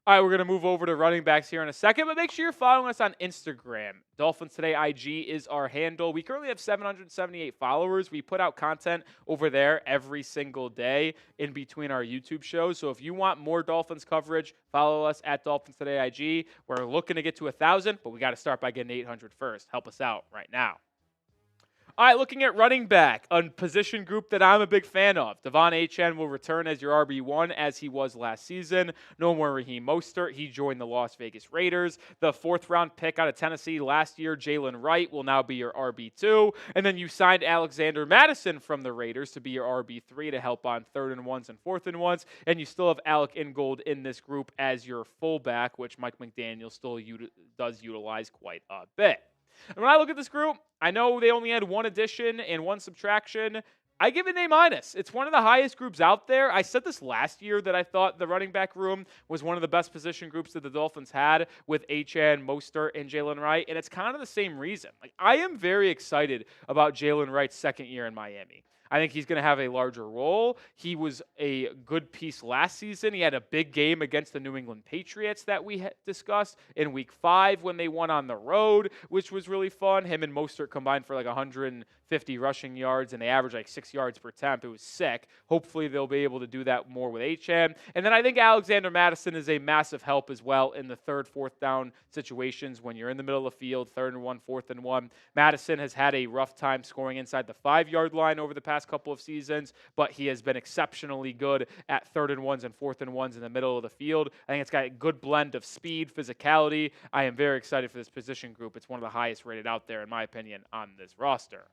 All right, we're going to move over to running backs here in a second, but make sure you're following us on Instagram. Dolphins Today IG is our handle. We currently have 778 followers. We put out content over there every single day in between our YouTube shows. So if you want more Dolphins coverage, follow us at Dolphins Today IG. We're looking to get to 1,000, but we got to start by getting 800 first. Help us out right now. All right, looking at running back, a position group that I'm a big fan of. Devon Achane will return as your RB1 as he was last season. No more Raheem Mostert. He joined the Las Vegas Raiders. The 4th-round pick out of Tennessee last year, Jalen Wright, will now be your RB2. And then you signed Alexander Mattison from the Raiders to be your RB3 to help on 3rd and 1s and 4th and 1s. And you still have Alec Ingold in this group as your fullback, which Mike McDaniel still does utilize quite a bit. And when I look at this group, I know they only had 1 addition and 1 subtraction. I give it an A-. It's one of the highest groups out there. I said this last year that I thought the running back room was one of the best position groups that the Dolphins had with Achane, Mostert, and Jalen Wright, and it's kind of the same reason. I am very excited about Jalen Wright's second year in Miami. I think he's going to have a larger role. He was a good piece last season. He had a big game against the New England Patriots that we discussed in Week 5 when they won on the road, which was really fun. Him and Mostert combined for 150 rushing yards, and they averaged 6 yards per attempt. It was sick. Hopefully they'll be able to do that more with Achane. And then I think Alexander Mattison is a massive help as well in the 3rd, 4th down situations when you're in the middle of the field, 3rd and 1, 4th and 1. Mattison has had a rough time scoring inside the 5-yard line over the past last couple of seasons, but he has been exceptionally good at 3rd and 1s and 4th and 1s in the middle of the field. I think it's got a good blend of speed, physicality. I am very excited for this position group. It's one of the highest rated out there, in my opinion, on this roster.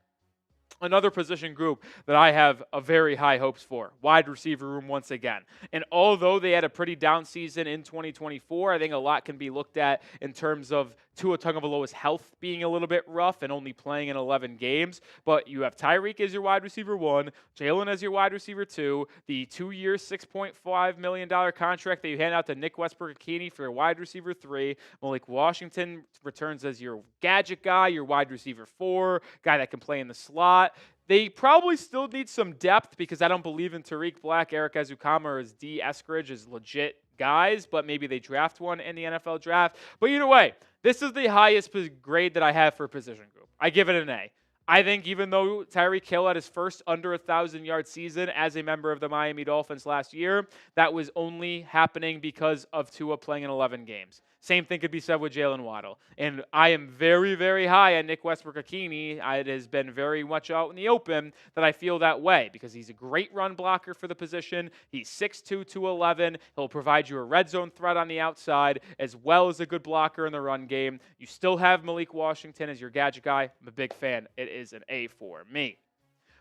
Another position group that I have a very high hopes for, wide receiver room once again. And although they had a pretty down season in 2024, I think a lot can be looked at in terms of Tua Tagovailoa's health being a little bit rough and only playing in 11 games. But you have Tyreek as your wide receiver 1, Jalen as your wide receiver 2, the 2-year, $6.5 million contract that you hand out to Nick Westbrook-Ikhine for your wide receiver 3. Malik Washington returns as your gadget guy, your wide receiver 4, guy that can play in the slot. They probably still need some depth because I don't believe in Tariq Black, Eric Ezukama, or as D. Eskridge as legit guys, but maybe they draft one in the NFL draft. But either way, this is the highest grade that I have for a position group. I give it an A. I think even though Tyreek Hill had his first under 1,000-yard season as a member of the Miami Dolphins last year, that was only happening because of Tua playing in 11 games. Same thing could be said with Jalen Waddle. And I am very, very high on Nick Westbrook-Ikhine. It has been very much out in the open that I feel that way because he's a great run blocker for the position. He's 6'2", 211. He'll provide you a red zone threat on the outside as well as a good blocker in the run game. You still have Malik Washington as your gadget guy. I'm a big fan. It is an A for me.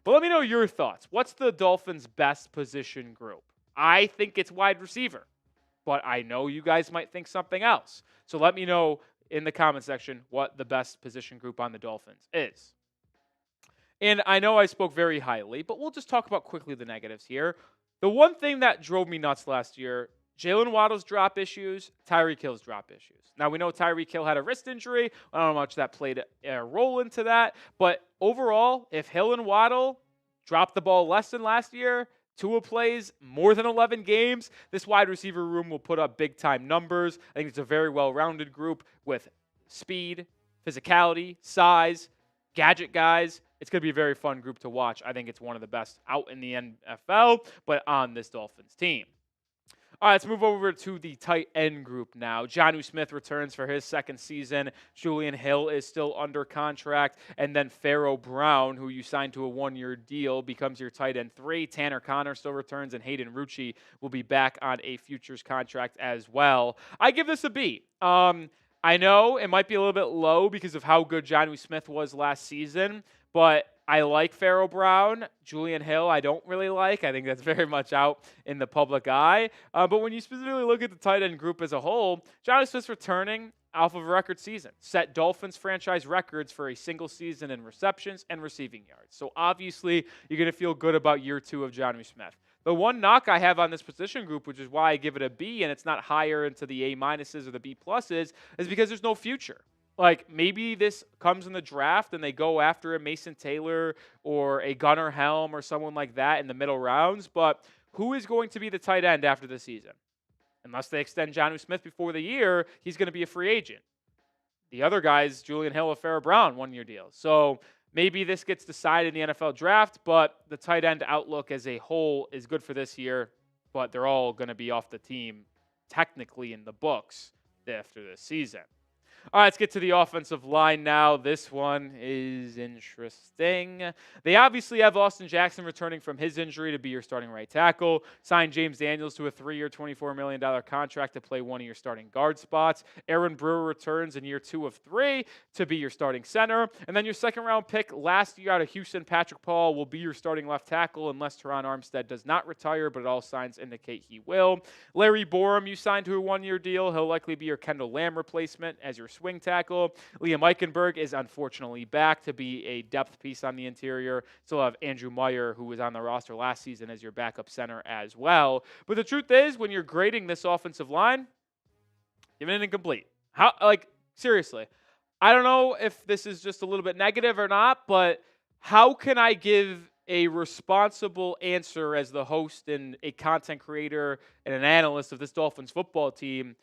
But let me know your thoughts. What's the Dolphins' best position group? I think it's wide receiver, but I know you guys might think something else. So let me know in the comment section what the best position group on the Dolphins is. And I know I spoke very highly, but we'll just talk about quickly the negatives here. The one thing that drove me nuts last year, Jalen Waddle's drop issues, Tyreek Hill's drop issues. Now, we know Tyreek Hill had a wrist injury. I don't know how much that played a role into that. But overall, if Hill and Waddle dropped the ball less than last year, Tua plays more than 11 games, this wide receiver room will put up big-time numbers. I think it's a very well-rounded group with speed, physicality, size, gadget guys. It's going to be a very fun group to watch. I think it's one of the best out in the NFL, but on this Dolphins team. All right, let's move over to the tight end group now. Jonnu Smith returns for his second season. Julian Hill is still under contract. And then Pharaoh Brown, who you signed to a 1-year deal, becomes your tight end 3. Tanner Connor still returns, and Hayden Rucci will be back on a futures contract as well. I give this a B. I know it might be a little bit low because of how good Jonnu Smith was last season, but I like Pharaoh Brown. Julian Hill, I don't really like. I think that's very much out in the public eye. But when you specifically look at the tight end group as a whole, Jonnu Smith's returning off of a record season. Set Dolphins franchise records for a single season in receptions and receiving yards. So obviously, you're going to feel good about year 2 of Jonnu Smith. The one knock I have on this position group, which is why I give it a B and it's not higher into the A- or the B+, is because there's no future. Like, maybe this comes in the draft and they go after a Mason Taylor or a Gunnar Helm or someone like that in the middle rounds, but who is going to be the tight end after the season? Unless they extend Jonnu Smith before the year, he's going to be a free agent. The other guys, Julian Hill or Pharaoh Brown, 1-year deals. So maybe this gets decided in the NFL draft, but the tight end outlook as a whole is good for this year, but they're all going to be off the team technically in the books after this season. All right, let's get to the offensive line now. This one is interesting. They obviously have Austin Jackson returning from his injury to be your starting right tackle. Signed James Daniels to a 3-year, $24 million contract to play one of your starting guard spots. Aaron Brewer returns in year 2 of 3 to be your starting center. And then your second-round pick last year out of Houston, Patrick Paul, will be your starting left tackle unless Teron Armstead does not retire, but all signs indicate he will. Larry Borum, you signed to a 1-year deal. He'll likely be your Kendall Lamb replacement as your swing tackle. Liam Eichenberg is unfortunately back to be a depth piece on the interior. Still have Andrew Meyer, who was on the roster last season, as your backup center as well. But the truth is, when you're grading this offensive line, give it an incomplete. Seriously, I don't know if this is just a little bit negative or not, but how can I give a responsible answer as the host and a content creator and an analyst of this Dolphins football team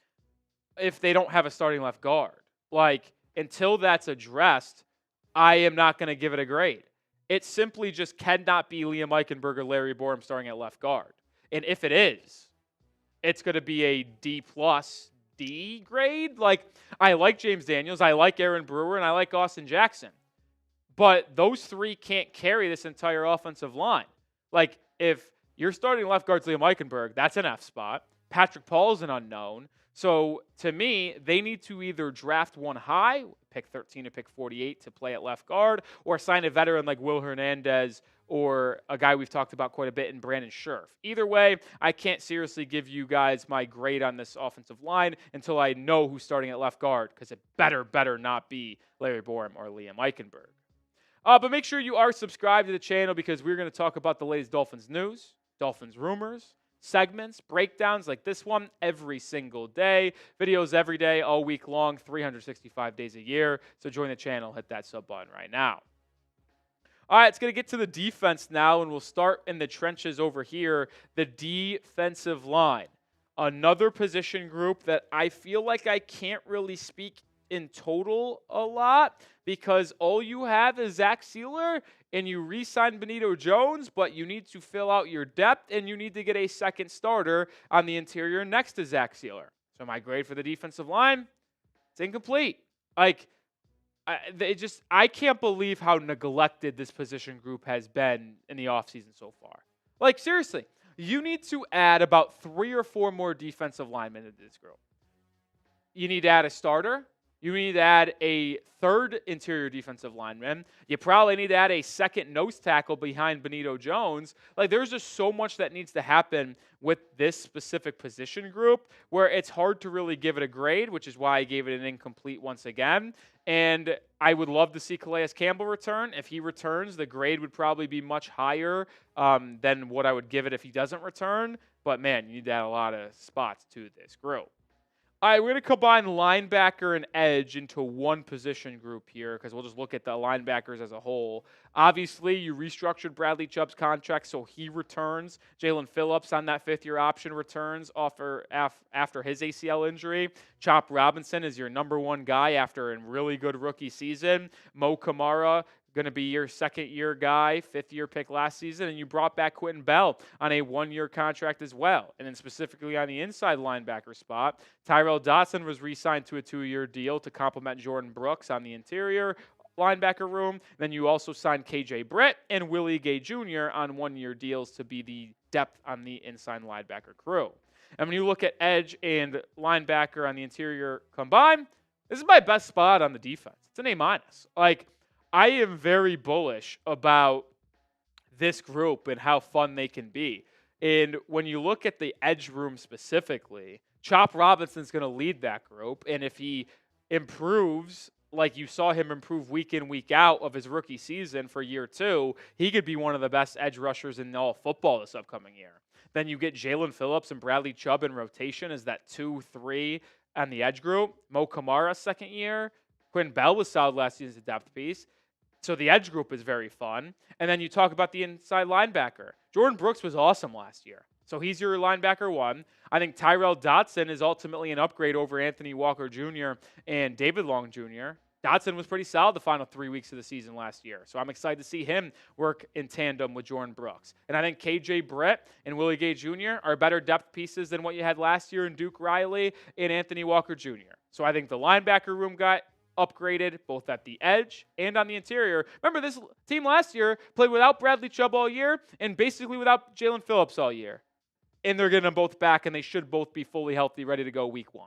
if they don't have a starting left guard? Until that's addressed, I am not going to give it a grade. It simply just cannot be Liam Eichenberg or Larry Borum starting at left guard. And if it is, it's going to be a D+, D grade. I like James Daniels, I like Aaron Brewer, and I like Austin Jackson. But those three can't carry this entire offensive line. Like, if you're starting left guard's Liam Eichenberg, that's an F spot. Patrick Paul's an unknown. So, to me, they need to either draft one high, pick 13 or pick 48 to play at left guard, or sign a veteran like Will Hernandez or a guy we've talked about quite a bit in Brandon Scherff. Either way, I can't seriously give you guys my grade on this offensive line until I know who's starting at left guard, because it better not be Larry Borom or Liam Eichenberg. But make sure you are subscribed to the channel, because we're going to talk about the latest Dolphins news, Dolphins rumors, segments, breakdowns like this one every single day. Videos every day, all week long, 365 days a year. So join the channel, hit that sub button right now. All right, it's going to get to the defense now, and we'll start in the trenches over here, the defensive line. Another position group that I feel like I can't really speak in total a lot, because all you have is Zach Sealer and you re-sign Benito Jones, but you need to fill out your depth and you need to get a second starter on the interior next to Zach Sealer. So my grade for the defensive line, it's incomplete. Like, I can't believe how neglected this position group has been in the offseason so far. Like, seriously, you need to add about 3 or 4 more defensive linemen into this group. You need to add a starter. You need to add a third interior defensive lineman. You probably need to add a second nose tackle behind Benito Jones. Like, there's just so much that needs to happen with this specific position group where it's hard to really give it a grade, which is why I gave it an incomplete once again. And I would love to see Calais Campbell return. If he returns, the grade would probably be much higher than what I would give it if he doesn't return. But, man, you need to add a lot of spots to this group. All right, we're going to combine linebacker and edge into one position group here, because we'll just look at the linebackers as a whole. Obviously, you restructured Bradley Chubb's contract, so he returns. Jalen Phillips on that 5th-year option returns after his ACL injury. Chop Robinson is your number 1 guy after a really good rookie season. Mo Kamara, going to be your 2nd-year guy, 5th-year pick last season, and you brought back Quentin Bell on a 1-year contract as well. And then specifically on the inside linebacker spot, Tyrell Dotson was re-signed to a 2-year deal to complement Jordan Brooks on the interior linebacker room. Then you also signed KJ Britt and Willie Gay Jr. on 1-year deals to be the depth on the inside linebacker crew. And when you look at edge and linebacker on the interior combined, this is my best spot on the defense. It's an A-. Like, I am very bullish about this group and how fun they can be. And when you look at the edge room specifically, Chop Robinson's going to lead that group. And if he improves, like you saw him improve week in, week out of his rookie season for year 2, he could be one of the best edge rushers in all football this upcoming year. Then you get Jalen Phillips and Bradley Chubb in rotation as that 2-3 on the edge group. Mo Kamara, 2nd year. Quentin Bell was solid last season as a depth piece. So the edge group is very fun. And then you talk about the inside linebacker. Jordan Brooks was awesome last year. So he's your linebacker 1. I think Tyrell Dotson is ultimately an upgrade over Anthony Walker Jr. and David Long Jr. Dotson was pretty solid the final 3 weeks of the season last year. So I'm excited to see him work in tandem with Jordan Brooks. And I think KJ Britt and Willie Gay Jr. are better depth pieces than what you had last year in Duke Riley and Anthony Walker Jr. So I think the linebacker room got upgraded both at the edge and on the interior. Remember, this team last year played without Bradley Chubb all year and basically without Jalen Phillips all year. And they're getting them both back, and they should both be fully healthy, ready to go week 1.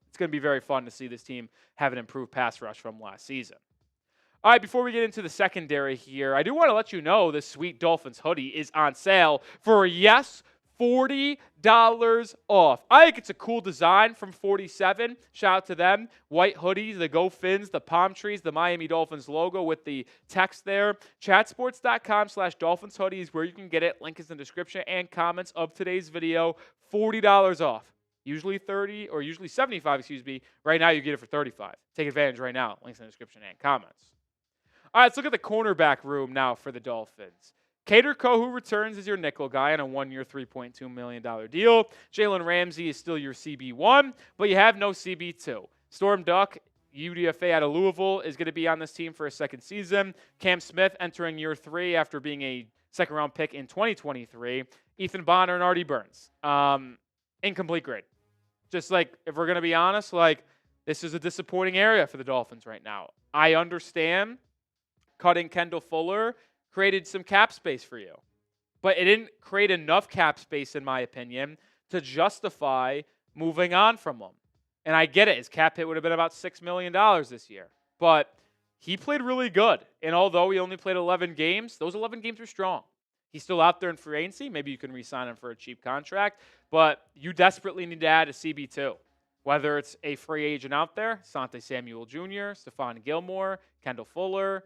It's going to be very fun to see this team have an improved pass rush from last season. All right, before we get into the secondary here, I do want to let you know this sweet Dolphins hoodie is on sale for, yes, $40 off. I think it's a cool design from 47. Shout out to them. White hoodies, the Go Fins, the palm trees, the Miami Dolphins logo with the text there. Chatsports.com/Dolphins hoodie is where you can get it. Link is in the description and comments of today's video. $40 off. Usually 30 or usually 75, excuse me. Right now you get it for 35. Take advantage right now. Links in the description and comments. All right, let's look at the cornerback room now for the Dolphins. Kader Kohu returns as your nickel guy on a 1-year, $3.2 million deal. Jalen Ramsey is still your CB1, but you have no CB2. Storm Duck, UDFA out of Louisville, is going to be on this team for a 2nd season. Cam Smith entering year 3 after being a 2nd-round pick in 2023. Ethan Bonner and Artie Burns. Incomplete grade. Just like, if we're going to be honest, like, this is a disappointing area for the Dolphins right now. I understand cutting Kendall Fuller created some cap space for you. But it didn't create enough cap space, in my opinion, to justify moving on from him. And I get it. His cap hit would have been about $6 million this year. But he played really good. And although he only played 11 games, those 11 games were strong. He's still out there in free agency. Maybe you can re-sign him for a cheap contract. But you desperately need to add a CB2. Whether it's a free agent out there, Sante Samuel Jr., Stephon Gilmore, Kendall Fuller.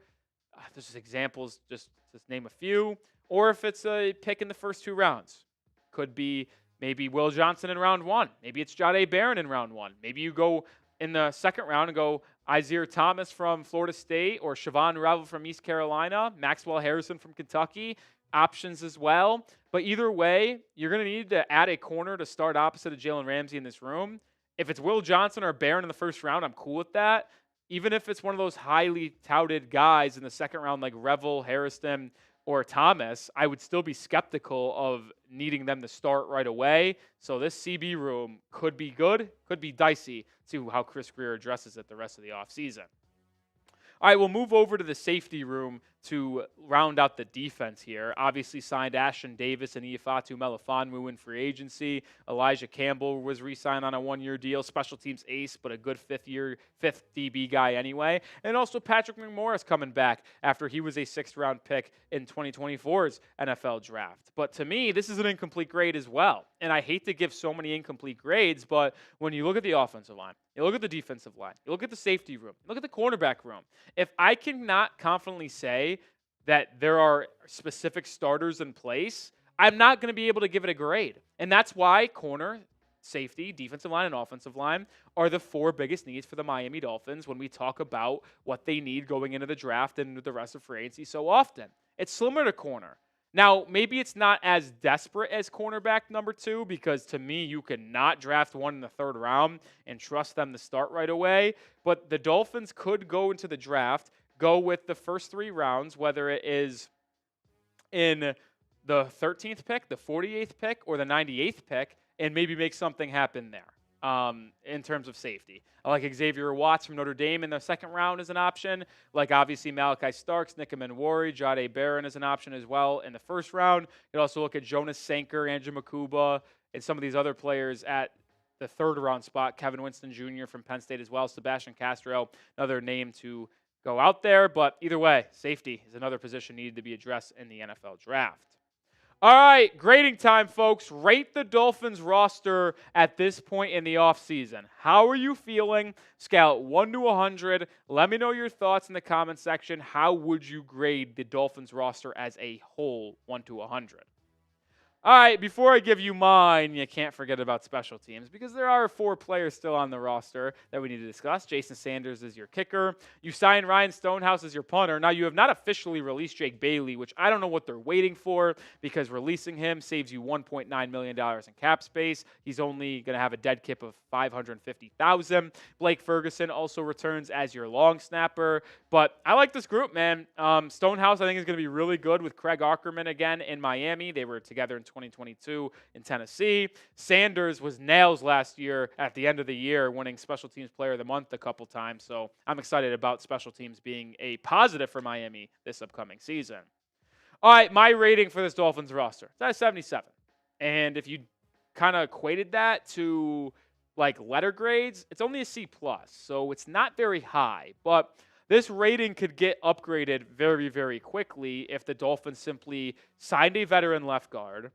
There's just examples, just to name a few. Or if it's a pick in the first 2 rounds. Could be maybe Will Johnson in round 1. Maybe it's Jahdae Barron in round 1. Maybe you go in the second round and go Isaiah Thomas from Florida State or Siobhan Revel from East Carolina, Maxwell Harrison from Kentucky. Options as well. But either way, you're going to need to add a corner to start opposite of Jalen Ramsey in this room. If it's Will Johnson or Barron in the first round, I'm cool with that. Even if it's one of those highly touted guys in the second round like Revel, Harrison, or Thomas, I would still be skeptical of needing them to start right away. So this CB room could be good, could be dicey to how Chris Grier addresses it the rest of the offseason. All right, we'll move over to the safety room to round out the defense here. Obviously signed Ashton Davis and Ifeatu Melifonwu in free agency. Elijah Campbell was re-signed on a 1-year deal. Special teams ace, but a good fifth DB guy anyway. And also Patrick McMorris coming back after he was a 6th-round pick in 2024's NFL draft. But to me, this is an incomplete grade as well. And I hate to give so many incomplete grades, but when you look at the offensive line, you look at the defensive line, you look at the safety room, you look at the cornerback room, if I cannot confidently say that there are specific starters in place, I'm not going to be able to give it a grade. And that's why corner, safety, defensive line, and offensive line are the 4 biggest needs for the Miami Dolphins when we talk about what they need going into the draft and the rest of free agency so often. It's similar to corner. Now, maybe it's not as desperate as cornerback number 2 because to me, you cannot draft one in the 3rd round and trust them to start right away. But the Dolphins could go into the draft, go with the first 3 rounds, whether it is in the 13th pick, the 48th pick, or the 98th pick, and maybe make something happen there in terms of safety. I like Xavier Watts from Notre Dame in the 2nd round as an option. Like obviously Malachi Starks, Nick Wari, Jahdae Barron as an option as well in the 1st round. You could also look at Jonas Sanker, Andrew Makuba, and some of these other players at the 3rd round spot. Kevin Winston Jr. from Penn State as well. Sebastian Castro, another name to go out there. But either way, safety is another position needed to be addressed in the NFL draft. All right, grading time, folks. Rate the Dolphins roster at this point in the offseason. How are you feeling? Scale 1 to 100. Let me know your thoughts in the comment section. How would you grade the Dolphins roster as a whole, 1 to 100? All right, before I give you mine, you can't forget about special teams because there are 4 players still on the roster that we need to discuss. Jason Sanders is your kicker. You signed Ryan Stonehouse as your punter. Now, you have not officially released Jake Bailey, which I don't know what they're waiting for because releasing him saves you $1.9 million in cap space. He's only going to have a dead cap of $550,000. Blake Ferguson also returns as your long snapper. But I like this group, man. Stonehouse, I think, is going to be really good with Craig Ackerman again in Miami. They were together in 2022 in Tennessee. Sanders was nails last year at the end of the year, winning Special Teams Player of the Month a couple times. So I'm excited about special teams being a positive for Miami this upcoming season. All right, my rating for this Dolphins roster is at a 77. And if you kind of equated that to like letter grades, it's only a C+. So it's not very high. But this rating could get upgraded very, very quickly if the Dolphins simply signed a veteran left guard,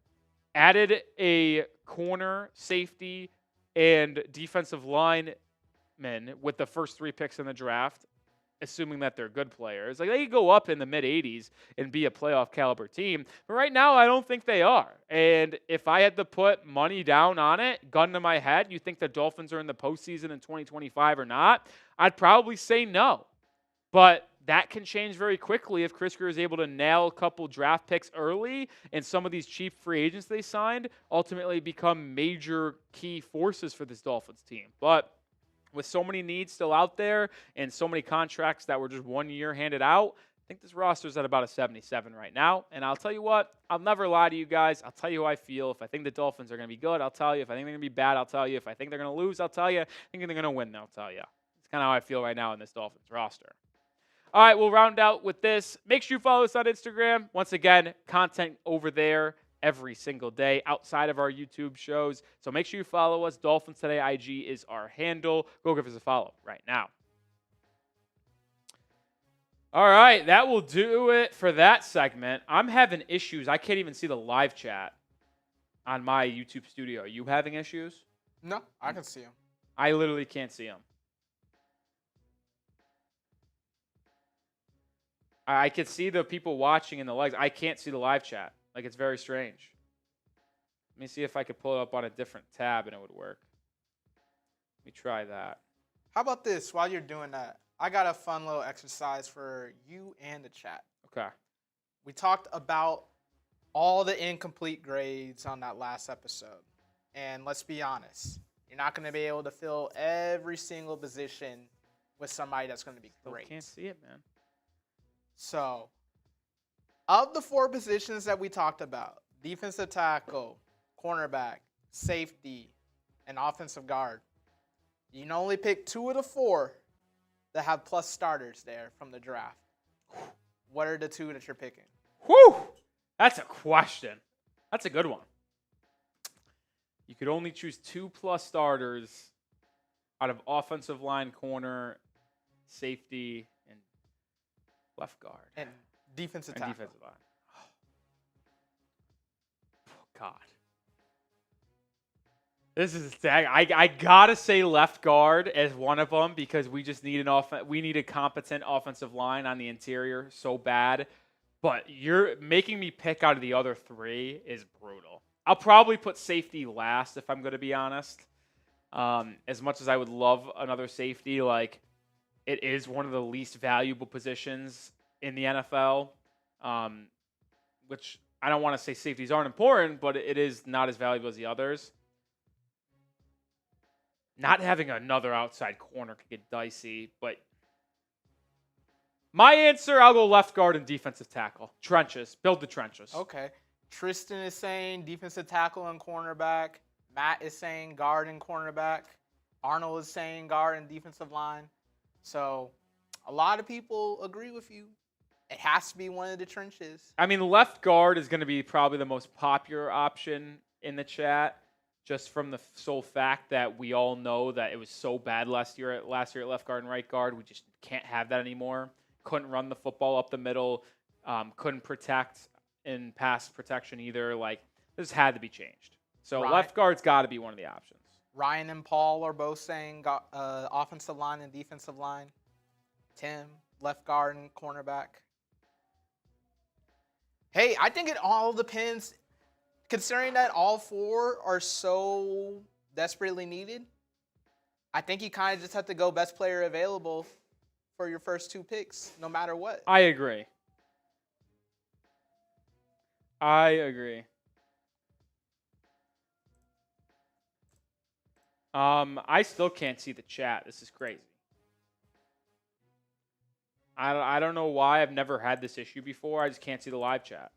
added a corner, safety, and defensive lineman with the first 3 picks in the draft, assuming that they're good players. Like, they could go up in the mid-80s and be a playoff caliber team. But right now, I don't think they are. And if I had to put money down on it, gun to my head, you think the Dolphins are in the postseason in 2025 or not, I'd probably say no. But that can change very quickly if Chris Grier is able to nail a couple draft picks early and some of these cheap free agents they signed ultimately become major key forces for this Dolphins team. But with so many needs still out there and so many contracts that were just 1 year handed out, I think this roster is at about a 77 right now. And I'll tell you what, I'll never lie to you guys. I'll tell you how I feel. If I think the Dolphins are going to be good, I'll tell you. If I think they're going to be bad, I'll tell you. If I think they're going to lose, I'll tell you. If I think they're going to win, I'll tell you. It's kind of how I feel right now in this Dolphins roster. All right, we'll round out with this. Make sure you follow us on Instagram. Once again, content over there every single day outside of our YouTube shows. So make sure you follow us. Dolphins Today IG is our handle. Go give us a follow right now. All right, that will do it for that segment. I'm having issues. I can't even see the live chat on my YouTube studio. Are you having issues? No, I can see him. I literally can't see them. I can see the people watching in the legs. I can't see the live chat. Like, it's very strange. Let me see if I could pull it up on a different tab and it would work. Let me try that. How about this? While you're doing that, I got a fun little exercise for you and the chat. Okay. We talked about all the incomplete grades on that last episode. And let's be honest, you're not going to be able to fill every single position with somebody that's going to be great. I can't see it, man. So, of the 4 positions that we talked about, defensive tackle, cornerback, safety, and offensive guard, you can only pick 2 of the 4 that have plus starters there from the draft. What are the 2 that you're picking? Whew! That's a question. That's a good one. You could only choose 2 plus starters out of offensive line, corner, safety, and left guard. And defensive tackle. Defensive line. Oh, God. This is I gotta say left guard as one of them because we just need we need a competent offensive line on the interior so bad. But you're making me pick out of the other 3 is brutal. I'll probably put safety last if I'm going to be honest. As much as I would love another safety, like it is one of the least valuable positions in the NFL. Which I don't want to say safeties aren't important, but it is not as valuable as the others. Not having another outside corner could get dicey, but my answer, I'll go left guard and defensive tackle. Trenches. Build the trenches. Okay. Tristan is saying defensive tackle and cornerback. Matt is saying guard and cornerback. Arnold is saying guard and defensive line. So a lot of people agree with you. It has to be one of the trenches. I mean, left guard is going to be probably the most popular option in the chat, just from the sole fact that we all know that it was so bad last year at left guard and right guard. We just can't have that anymore. Couldn't run the football up the middle. Couldn't protect in pass protection either. Like, this had to be changed. So left guard's got to be one of the options. Ryan and Paul are both saying offensive line and defensive line. Tim, left guard and cornerback. Hey, I think it all depends. Considering that all 4 are so desperately needed, I think you kind of just have to go best player available for your first 2 picks, no matter what. I agree. I still can't see the chat. This is crazy. I don't know why. I've never had this issue before. I just can't see the live chat.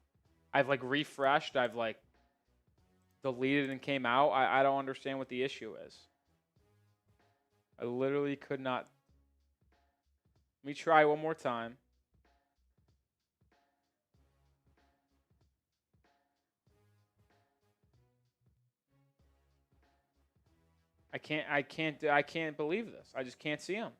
I've refreshed. I've deleted and came out. I don't understand what the issue is. I literally could not. Let me try one more time. I can't believe this. I just can't see him.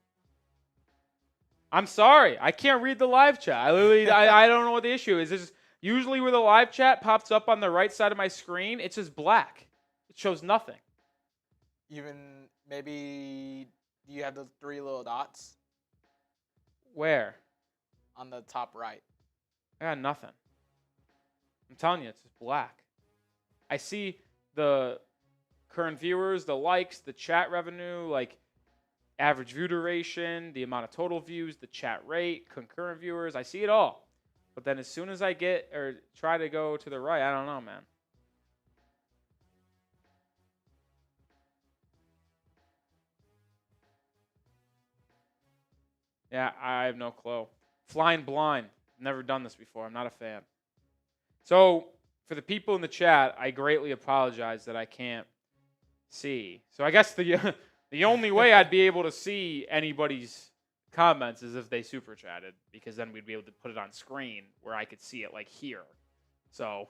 I'm sorry. I can't read the live chat. I don't know what the issue is. This is usually where the live chat pops up on the right side of my screen. It's just black. It shows nothing. Even maybe you have the 3 little dots? Where? On the top right. I got nothing. I'm telling you, it's just black. I see the current viewers, the likes, the chat revenue, average view duration, the amount of total views, the chat rate, concurrent viewers. I see it all. But then as soon as I try to go to the right, I don't know, man. Yeah, I have no clue. Flying blind. Never done this before. I'm not a fan. So, for the people in the chat, I greatly apologize that I can't see. So, I guess the only way I'd be able to see anybody's comments is if they super chatted, because then we'd be able to put it on screen where I could see it like here. So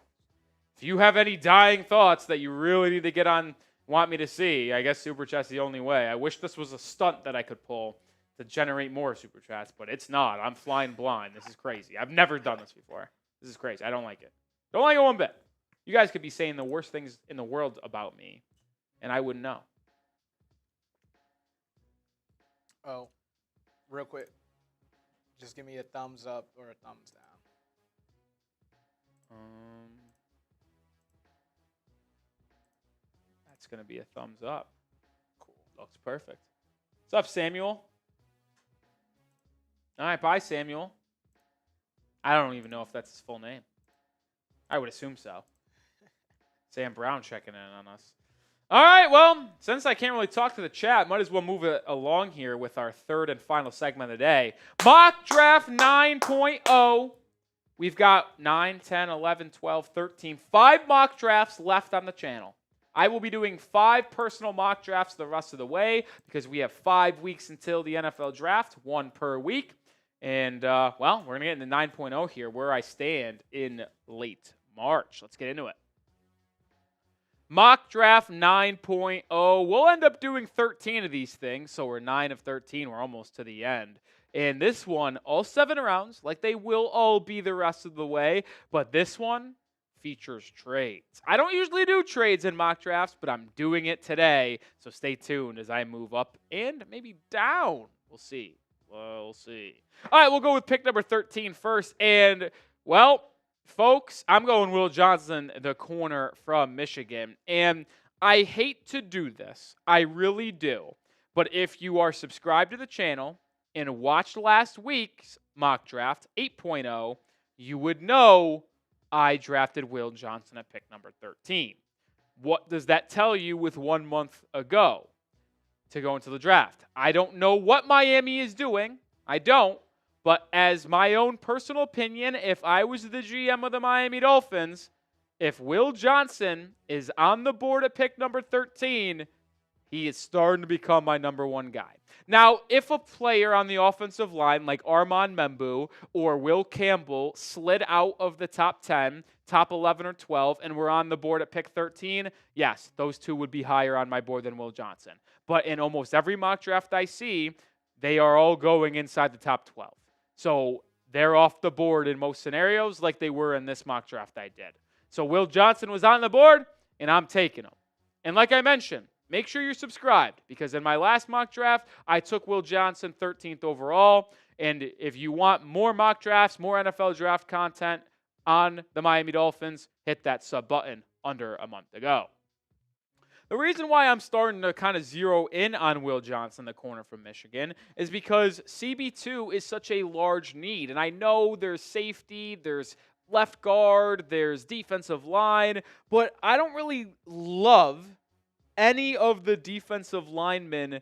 if you have any dying thoughts that you really need to get on, want me to see, I guess super chat's the only way. I wish this was a stunt that I could pull to generate more super chats, but it's not. I'm flying blind. This is crazy. I've never done this before. This is crazy. I don't like it. Don't like it one bit. You guys could be saying the worst things in the world about me, and I wouldn't know. Oh, real quick. Just give me a thumbs up or a thumbs down. That's going to be a thumbs up. Cool. Looks perfect. What's up, Samuel? All right, bye, Samuel. I don't even know if that's his full name. I would assume so. Sam Brown checking in on us. All right, well, since I can't really talk to the chat, might as well move it along here with our third and final segment of the day. Mock Draft 9.0. We've got 9, 10, 11, 12, 13. 5 mock drafts left on the channel. I will be doing 5 personal mock drafts the rest of the way because we have 5 weeks until the NFL draft, 1 per week. And, well, we're going to get into 9.0 here, where I stand in late March. Let's get into it. Mock Draft 9.0. We'll end up doing 13 of these things, so we're 9 of 13. We're almost to the end. And this one, all 7 rounds, like they will all be the rest of the way, but this one features trades. I don't usually do trades in mock drafts, but I'm doing it today, so stay tuned as I move up and maybe down. We'll see. We'll see. All right, we'll go with pick number 13 first, and, well, folks, I'm going Will Johnson, the corner from Michigan, and I hate to do this. I really do. But if you are subscribed to the channel and watched last week's mock draft, 8.0, you would know I drafted Will Johnson at pick number 13. What does that tell you with 1 month ago to go into the draft? I don't know what Miami is doing. I don't. But as my own personal opinion, if I was the GM of the Miami Dolphins, if Will Johnson is on the board at pick number 13, he is starting to become my number 1 guy. Now, if a player on the offensive line like Armand Membu or Will Campbell slid out of the top 10, top 11 or 12, and were on the board at pick 13, yes, those 2 would be higher on my board than Will Johnson. But in almost every mock draft I see, they are all going inside the top 12. So they're off the board in most scenarios like they were in this mock draft I did. So Will Johnson was on the board, and I'm taking him. And like I mentioned, make sure you're subscribed because in my last mock draft, I took Will Johnson 13th overall. And if you want more mock drafts, more NFL draft content on the Miami Dolphins, hit that sub button under a month ago. The reason why I'm starting to kind of zero in on Will Johnson, the corner from Michigan, is because CB2 is such a large need. And I know there's safety, there's left guard, there's defensive line, but I don't really love any of the defensive linemen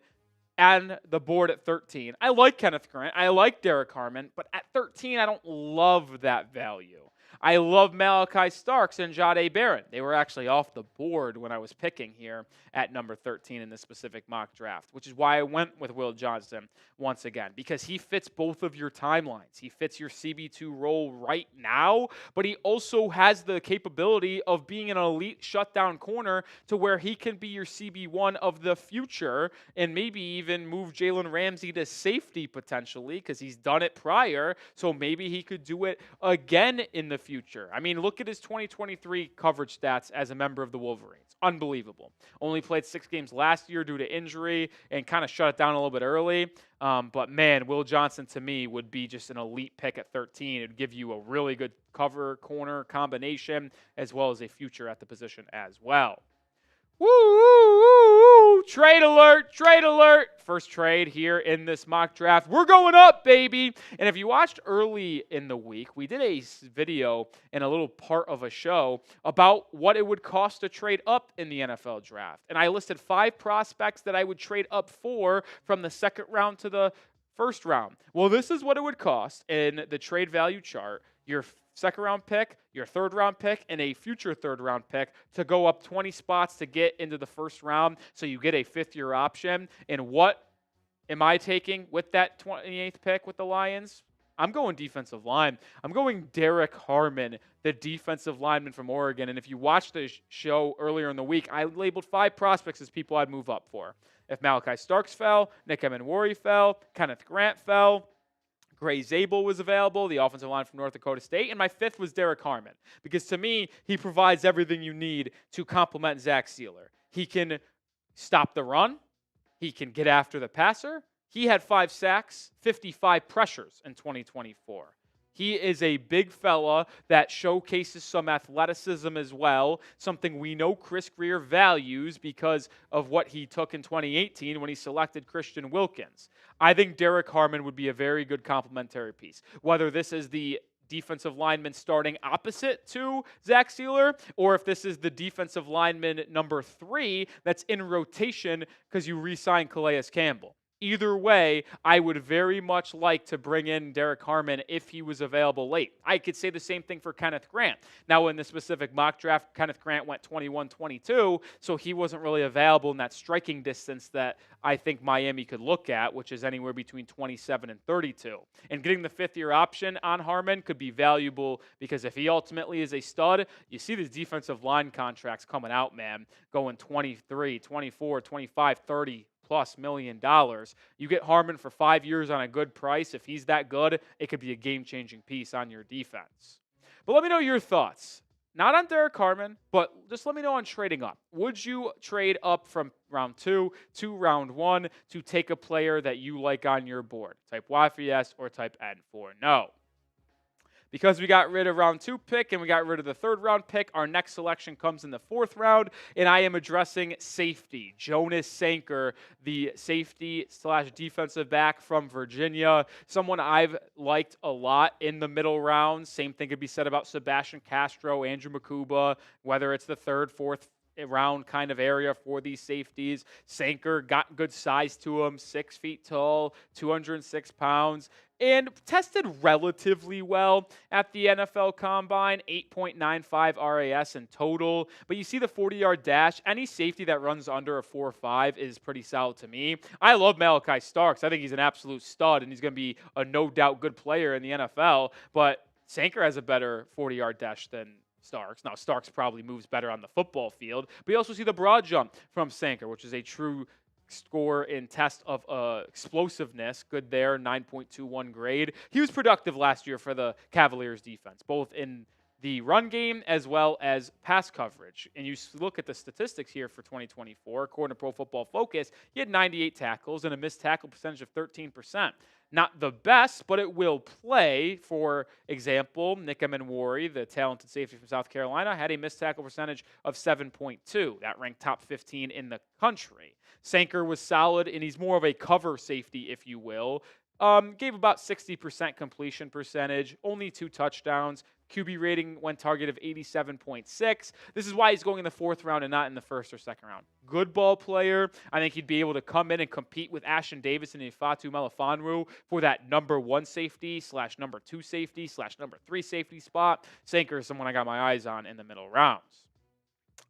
on the board at 13. I like Kenneth Grant. I like Derek Harmon, but at 13, I don't love that value. I love Malachi Starks and Jahdae Barron. They were actually off the board when I was picking here at number 13 in this specific mock draft, which is why I went with Will Johnson once again, because he fits both of your timelines. He fits your CB2 role right now, but he also has the capability of being an elite shutdown corner to where he can be your CB1 of the future and maybe even move Jalen Ramsey to safety potentially because he's done it prior, so maybe he could do it again in the future. I mean, look at his 2023 coverage stats as a member of the Wolverines. Unbelievable. Only played 6 games last year due to injury and kind of shut it down a little bit early. But, man, Will Johnson to me would be just an elite pick at 13. It would give you a really good cover corner combination as well as a future at the position as well. Woo, woo, woo, woo. Trade alert, trade alert. First trade here in this mock draft. We're going up, baby. And if you watched early in the week, we did a video and a little part of a show about what it would cost to trade up in the NFL draft. And I listed 5 prospects that I would trade up for from the second round to the first round. Well, this is what it would cost in the trade value chart. Your second round pick, your third round pick, and a future third round pick to go up 20 spots to get into the first round so you get a 5th-year option. And what am I taking with that 28th pick with the Lions? I'm going defensive line. I'm going Derek Harmon, the defensive lineman from Oregon. And if you watched the show earlier in the week, I labeled 5 prospects as people I'd move up for. If Malachi Starks fell, Nic Rohloff fell, Kenneth Grant fell, Gray Zabel was available, the offensive line from North Dakota State, and my 5th was Derek Harmon. Because to me, he provides everything you need to complement Zach Sealer. He can stop the run. He can get after the passer. He had 5 sacks, 55 pressures in 2024. He is a big fella that showcases some athleticism as well, something we know Chris Grier values because of what he took in 2018 when he selected Christian Wilkins. I think Derek Harmon would be a very good complementary piece. Whether this is the defensive lineman starting opposite to Zach Sealer, or if this is the defensive lineman number 3 that's in rotation because you re-signed Calais Campbell. Either way, I would very much like to bring in Derek Harmon if he was available late. I could say the same thing for Kenneth Grant. Now, in the specific mock draft, Kenneth Grant went 21-22, so he wasn't really available in that striking distance that I think Miami could look at, which is anywhere between 27 and 32. And getting the 5th-year option on Harmon could be valuable because if he ultimately is a stud, you see these defensive line contracts coming out, man, going 23, 24, 25, 30 plus $1 million. You get Harmon for 5 years on a good price. If he's that good, it could be a game-changing piece on your defense. But let me know your thoughts. Not on Derek Harmon, but just let me know on trading up. Would you trade up from round 2 to round 1 to take a player that you like on your board? Type Y for yes or type N for no. Because we got rid of round 2 pick and we got rid of the 3rd round pick, our next selection comes in the 4th round, and I am addressing safety. Jonas Sanker, the safety/defensive back from Virginia, someone I've liked a lot in the middle rounds. Same thing could be said about Sebastian Castro, Andrew Makuba, whether it's the 3rd, 4th round kind of area for these safeties. Sanker got good size to him, 6 feet tall, 206 pounds, and tested relatively well at the NFL Combine, 8.95 RAS in total. But you see the 40-yard dash. Any safety that runs under a 4.5 is pretty solid to me. I love Malachi Starks. I think he's an absolute stud, and he's going to be a no-doubt good player in the NFL. But Sanker has a better 40-yard dash than Starks. Now, Starks probably moves better on the football field, but you also see the broad jump from Sanker, which is a true score in test of explosiveness. Good there, 9.21 grade. He was productive last year for the Cavaliers defense, both in the run game as well as pass coverage. And you look at the statistics here for 2024, according to Pro Football Focus, he had 98 tackles and a missed tackle percentage of 13%. Not the best, but it will play. For example, Nic Rohloff, the talented safety from South Carolina, had a missed tackle percentage of 7.2. That ranked top 15 in the country. Sanker was solid, and he's more of a cover safety, if you will. Gave about 60% completion percentage, only 2 touchdowns. QB rating when target of 87.6. This is why he's going in the 4th round and not in the 1st or 2nd round. Good ball player. I think he'd be able to come in and compete with Ashton Davis and Ifeatu Melifonwu for that number 1 safety / number 2 safety / number 3 safety spot. Sanker is someone I got my eyes on in the middle rounds.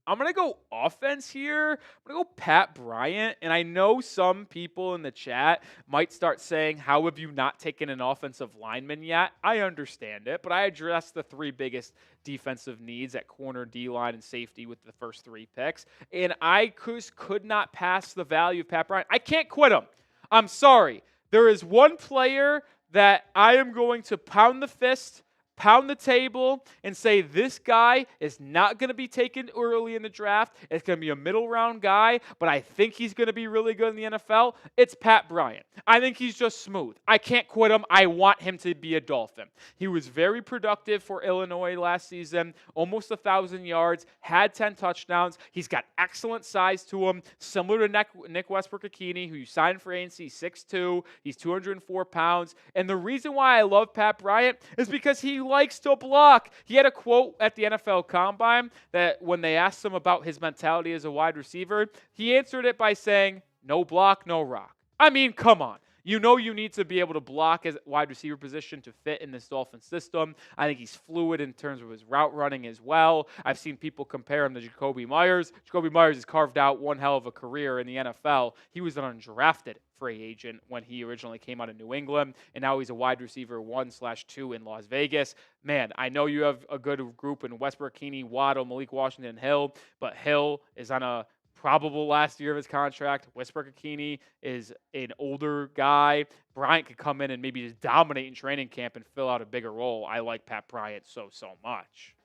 I'm going to go offense here. I'm going to go Pat Bryant. And I know some people in the chat might start saying, how have you not taken an offensive lineman yet? I understand it, but I addressed the 3 biggest defensive needs at corner, D-line, and safety with the first 3 picks. And I could not pass the value of Pat Bryant. I can't quit him. I'm sorry. There is one player that I am going to pound the fist, pound the table, and say this guy is not going to be taken early in the draft. It's going to be a middle round guy, but I think he's going to be really good in the NFL. It's Pat Bryant. I think he's just smooth. I can't quit him. I want him to be a Dolphin. He was very productive for Illinois last season, almost 1,000 yards, had 10 touchdowns. He's got excellent size to him, similar to Nick Westbrook-Akini, who you signed for ANC, 6'2". He's 204 pounds. And the reason why I love Pat Bryant is because he likes to block. He had a quote at the NFL Combine that when they asked him about his mentality as a wide receiver, he answered it by saying, "No block, no rock." I mean, come on. You know you need to be able to block as wide receiver position to fit in this Dolphins system. I think he's fluid in terms of his route running as well. I've seen people compare him to Jacoby Myers. Jacoby Myers has carved out one hell of a career in the NFL. He was an undrafted free agent when he originally came out of New England, and now he's a wide receiver 1/2 in Las Vegas. Man, I know you have a good group in Westbrook, Keeney, Waddle, Malik Washington, and Hill, but Hill is on a probable last year of his contract. Westbrook-Akini is an older guy. Bryant could come in and maybe just dominate in training camp and fill out a bigger role. I like Pat Bryant so much.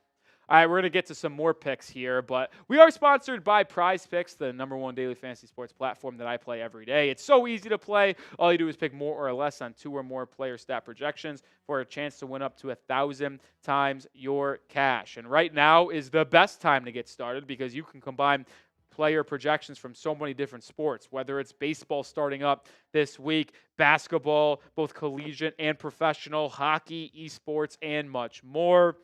All right, we're going to get to some more picks here, but we are sponsored by Prize Picks, the #1 daily fantasy sports platform that I play every day. It's so easy to play. All you do is pick more or less on 2 or more player stat projections for a chance to win up to 1,000 times your cash. And right now is the best time to get started because you can combine player projections from so many different sports, whether it's baseball starting up this week, basketball, both collegiate and professional, hockey, esports, and much more.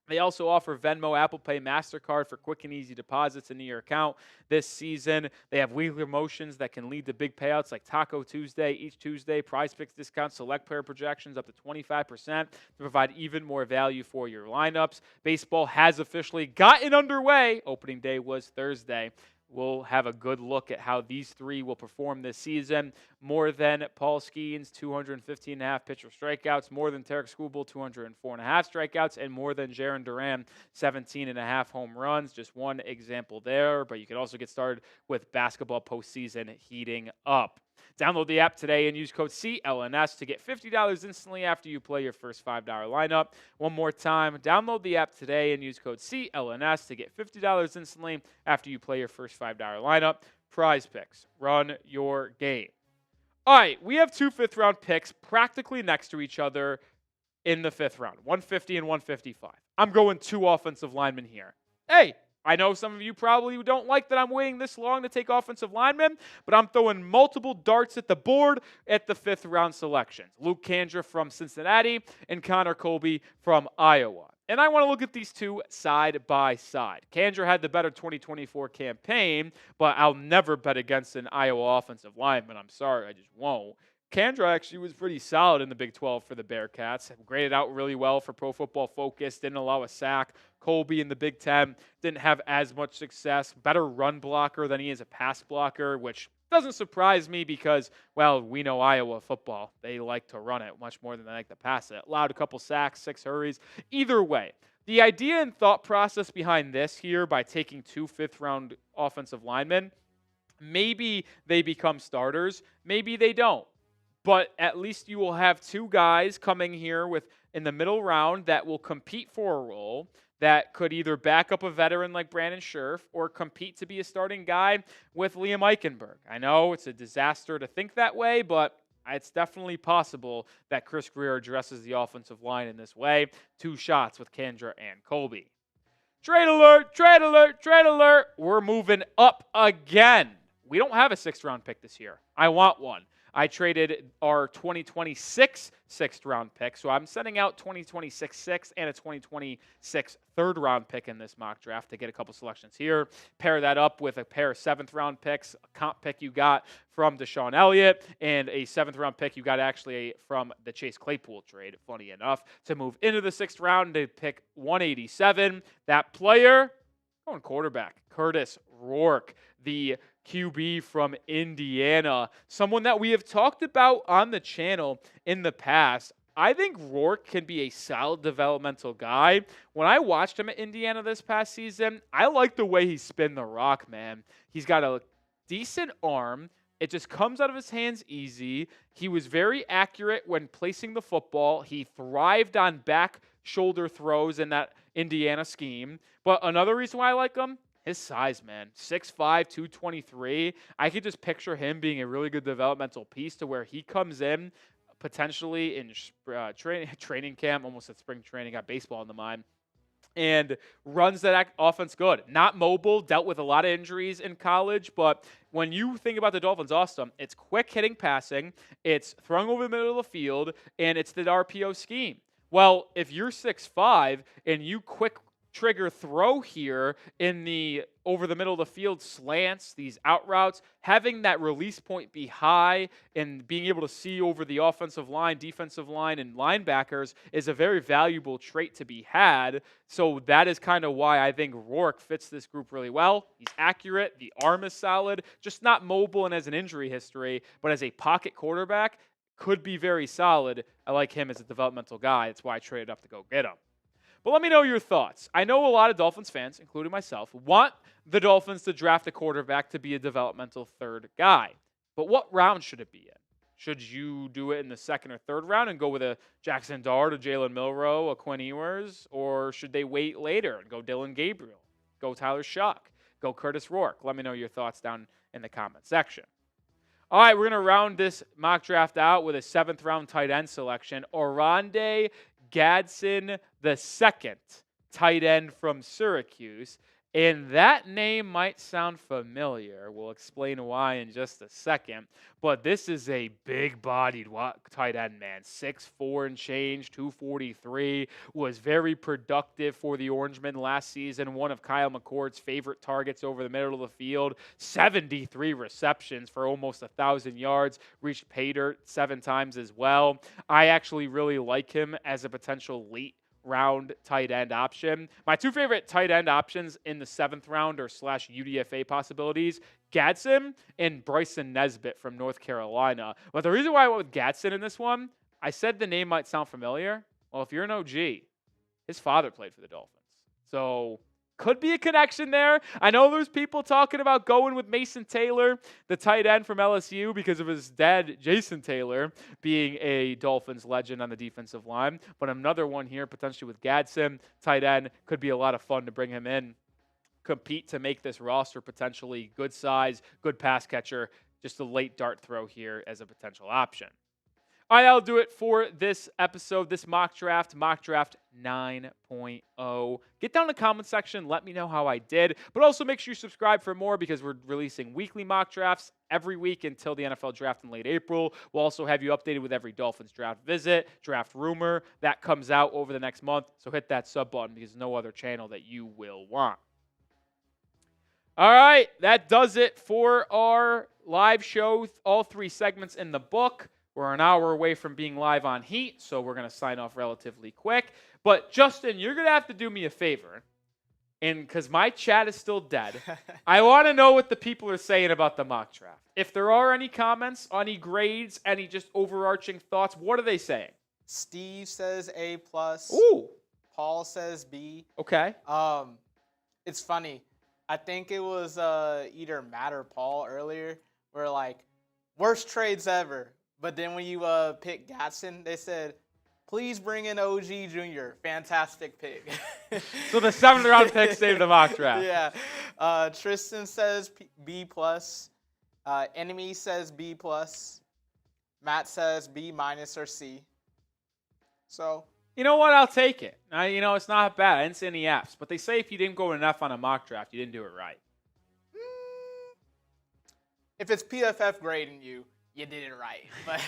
They also offer Venmo, Apple Pay, MasterCard for quick and easy deposits into your account this season. They have weekly promotions that can lead to big payouts like Taco Tuesday, each Tuesday, Prize Picks discounts, select player projections up to 25% to provide even more value for your lineups. Baseball has officially gotten underway. Opening day was Thursday. We'll have a good look at how these three will perform this season. More than Paul Skeens, 215.5 pitcher strikeouts. More than Tarek Skubal, 204.5 strikeouts. And more than Jarren Duran, 17.5 home runs. Just one example there. But you can also get started with basketball postseason heating up. Download the app today and use code CLNS to get $50 instantly after you play your first $5 lineup. One more time, download the app today and use code CLNS to get $50 instantly after you play your first $5 lineup. Prize Picks. Run your game. All right, we have 2 fifth-round picks practically next to each other in the 5th round, 150 and 155. I'm going 2 offensive linemen here. Hey, I know some of you probably don't like that I'm waiting this long to take offensive linemen, but I'm throwing multiple darts at the board at the 5th round selections. Luke Kandra from Cincinnati and Connor Colby from Iowa. And I want to look at these two side by side. Kandra had the better 2024 campaign, but I'll never bet against an Iowa offensive lineman. I'm sorry, I just won't. Kandra actually was pretty solid in the Big 12 for the Bearcats. Graded out really well for Pro Football Focus. Didn't allow a sack. Colby in the Big 10 didn't have as much success. Better run blocker than he is a pass blocker, which doesn't surprise me because, well, we know Iowa football. They like to run it much more than they like to pass it. Allowed a couple sacks, 6 hurries. Either way, the idea and thought process behind this here by taking 2 fifth-round offensive linemen, maybe they become starters, maybe they don't. But at least you will have 2 guys coming here in the middle round that will compete for a role that could either back up a veteran like Brandon Scherff or compete to be a starting guy with Liam Eichenberg. I know it's a disaster to think that way, but it's definitely possible that Chris Greer addresses the offensive line in this way. 2 shots with Kandra and Colby. Trade alert, trade alert, trade alert. We're moving up again. We don't have a 6th-round pick this year. I want one. I traded our 2026 6th-round pick, so I'm sending out 2026 6th and a 2026 3rd-round pick in this mock draft to get a couple selections here. Pair that up with a pair of 7th-round picks, a comp pick you got from Deshaun Elliott, and a 7th-round pick you got actually from the Chase Claypool trade, funny enough, to move into the 6th round to pick 187. That player, going quarterback, Curtis Rourke, the QB from Indiana, someone that we have talked about on the channel in the past. I think Rourke can be a solid developmental guy. When I watched him at Indiana this past season, I like the way he spin the rock, man. He's got a decent arm. It just comes out of his hands easy. He was very accurate when placing the football. He thrived on back shoulder throws in that Indiana scheme. But another reason why I like him, his size, man. 6'5", 223. I could just picture him being a really good developmental piece to where he comes in potentially in training camp, almost at spring training, got baseball in the mind, and runs that offense good. Not mobile, dealt with a lot of injuries in college, but when you think about the Dolphins' awesome, it's quick hitting passing, it's throwing over the middle of the field, and it's the RPO scheme. Well, if you're 6'5" and you quick trigger throw here in the over the middle of the field slants, these out routes, having that release point be high and being able to see over the offensive line, defensive line, and linebackers is a very valuable trait to be had. So that is kind of why I think Rourke fits this group really well. He's accurate. The arm is solid, just not mobile and has an injury history, but as a pocket quarterback, could be very solid. I like him as a developmental guy. That's why I traded up to go get him. But let me know your thoughts. I know a lot of Dolphins fans, including myself, want the Dolphins to draft a quarterback to be a developmental third guy. But what round should it be in? Should you do it in the second or third round and go with a Jackson Dart, a Jalen Milroe, a Quinn Ewers? Or should they wait later and go Dylan Gabriel, go Tyler Shuck, go Curtis Rourke? Let me know your thoughts down in the comment section. All right, we're going to round this mock draft out with a 7th round tight end selection. Oronde Gadsden II, tight end from Syracuse. And that name might sound familiar. We'll explain why in just a second. But this is a big-bodied tight end, man. 6'4" and change, 243. Was very productive for the Orangemen last season. One of Kyle McCord's favorite targets over the middle of the field. 73 receptions for almost 1,000 yards. Reached pay dirt 7 times as well. I actually really like him as a potential late round tight end option. My 2 favorite tight end options in the 7th round or / UDFA possibilities, Gadsden and Bryson Nesbitt from North Carolina. But the reason why I went with Gadsden in this one, I said the name might sound familiar. Well, if you're an OG, his father played for the Dolphins. So could be a connection there. I know there's people talking about going with Mason Taylor, the tight end from LSU, because of his dad, Jason Taylor, being a Dolphins legend on the defensive line. But another one here, potentially with Gadsden, tight end, could be a lot of fun to bring him in, compete to make this roster potentially good size, good pass catcher, just a late dart throw here as a potential option. All right, that'll do it for this episode, this mock draft 9.0. Get down in the comment section. Let me know how I did. But also make sure you subscribe for more because we're releasing weekly mock drafts every week until the NFL draft in late April. We'll also have you updated with every Dolphins draft visit, draft rumor. That comes out over the next month. So hit that sub button because there's no other channel that you will want. All right, that does it for our live show. All 3 segments in the book. We're an hour away from being live on Heat, so we're going to sign off relatively quick. But, Justin, you're going to have to do me a favor, and because my chat is still dead, I want to know what the people are saying about the mock draft. If there are any comments, any grades, any just overarching thoughts, what are they saying? Steve says A+. Ooh. Paul says B. Okay. It's funny. I think it was either Matt or Paul earlier. We're like, worst trades ever. But then when you pick Gadsden, they said, please bring in OG Jr. Fantastic pick. So the 7th round pick saved the mock draft. Yeah. Tristan says B+. Enemy says B+. Matt says B- or C. So. You know what? I'll take it. It's not bad. I didn't see any Fs. But they say if you didn't go with an F on a mock draft, you didn't do it right. If it's PFF grading you, you did it right. But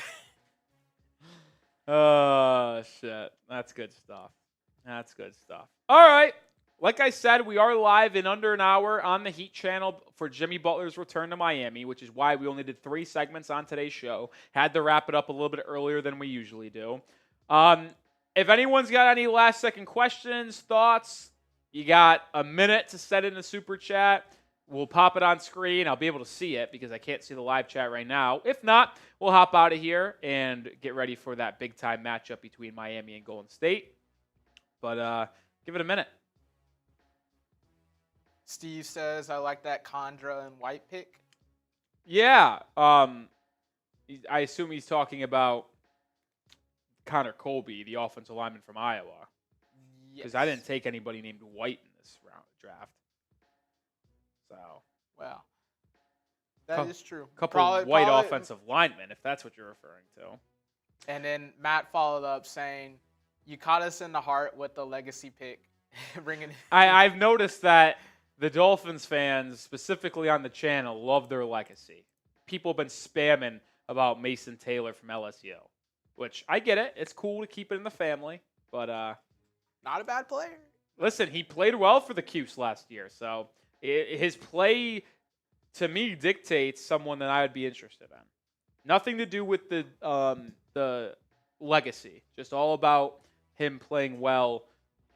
oh, shit. That's good stuff. All right. Like I said, we are live in under an hour on the Heat channel for Jimmy Butler's return to Miami, which is why we only did 3 segments on today's show. Had to wrap it up a little bit earlier than we usually do. If anyone's got any last-second questions, thoughts, you got a minute to set in the super chat. We'll pop it on screen. I'll be able to see it because I can't see the live chat right now. If not, we'll hop out of here and get ready for that big-time matchup between Miami and Golden State. But give it a minute. Steve says, I like that Condra and White pick. Yeah. I assume he's talking about Connor Colby, the offensive lineman from Iowa. Because I didn't take anybody named White in this draft. So, well, that is true. Couple of white offensive linemen, if that's what you're referring to. And then Matt followed up saying, you caught us in the heart with the legacy pick. I've noticed that the Dolphins fans, specifically on the channel, love their legacy. People have been spamming about Mason Taylor from LSU, which I get it. It's cool to keep it in the family, but not a bad player. Listen, he played well for the Cuse last year, so his play to me dictates someone that I would be interested in. Nothing to do with the legacy, just all about him playing well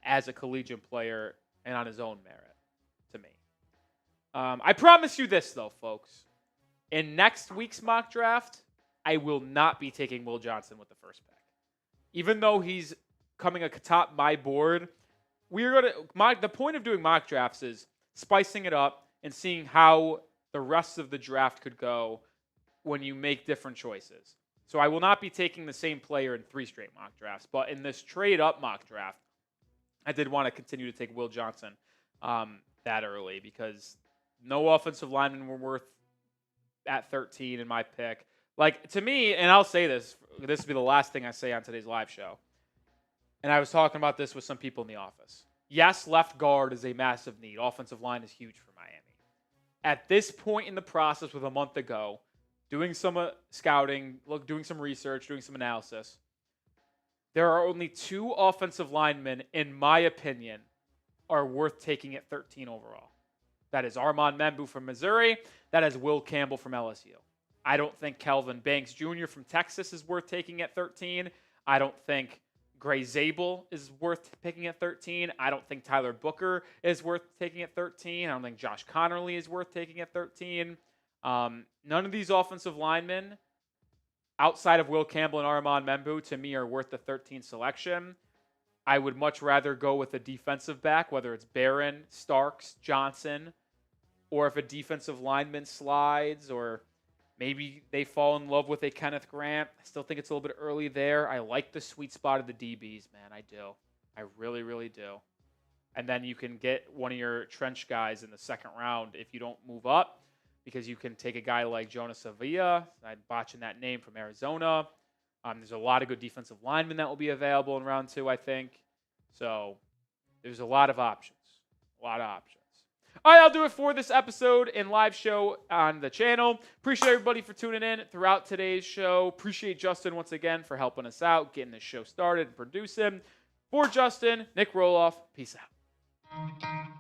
as a collegiate player and on his own merit, to me. I promise you this, though, folks. In next week's mock draft, I will not be taking Will Johnson with the first pick. Even though he's coming atop my board, the point of doing mock drafts is spicing it up and seeing how the rest of the draft could go when you make different choices. So I will not be taking the same player in 3 straight mock drafts, but in this trade-up mock draft, I did want to continue to take Will Johnson that early because no offensive linemen were worth at 13 in my pick. Like, to me, and I'll say this will be the last thing I say on today's live show, and I was talking about this with some people in the office. Yes, left guard is a massive need. Offensive line is huge for Miami. At this point in the process with a month to go, doing some scouting, doing some research, doing some analysis, there are only 2 offensive linemen, in my opinion, are worth taking at 13 overall. That is Armand Membu from Missouri. That is Will Campbell from LSU. I don't think Kelvin Banks Jr. from Texas is worth taking at 13. I don't think Gray Zabel is worth picking at 13. I don't think Tyler Booker is worth taking at 13. I don't think Josh Connerly is worth taking at 13. None of these offensive linemen, outside of Will Campbell and Armand Membu, to me are worth the 13th selection. I would much rather go with a defensive back, whether it's Barron, Starks, Johnson, or if a defensive lineman slides, or maybe they fall in love with a Kenneth Grant. I still think it's a little bit early there. I like the sweet spot of the DBs, man. I do. I really, really do. And then you can get one of your trench guys in the second round if you don't move up, because you can take a guy like Jonas Sevilla. I'm botching that name, from Arizona. There's a lot of good defensive linemen that will be available in round 2, I think. So there's a lot of options. A lot of options. All right, I'll do it for this episode and live show on the channel. Appreciate everybody for tuning in throughout today's show. Appreciate Justin once again for helping us out, getting this show started and producing. For Justin, Nic Rohloff, peace out.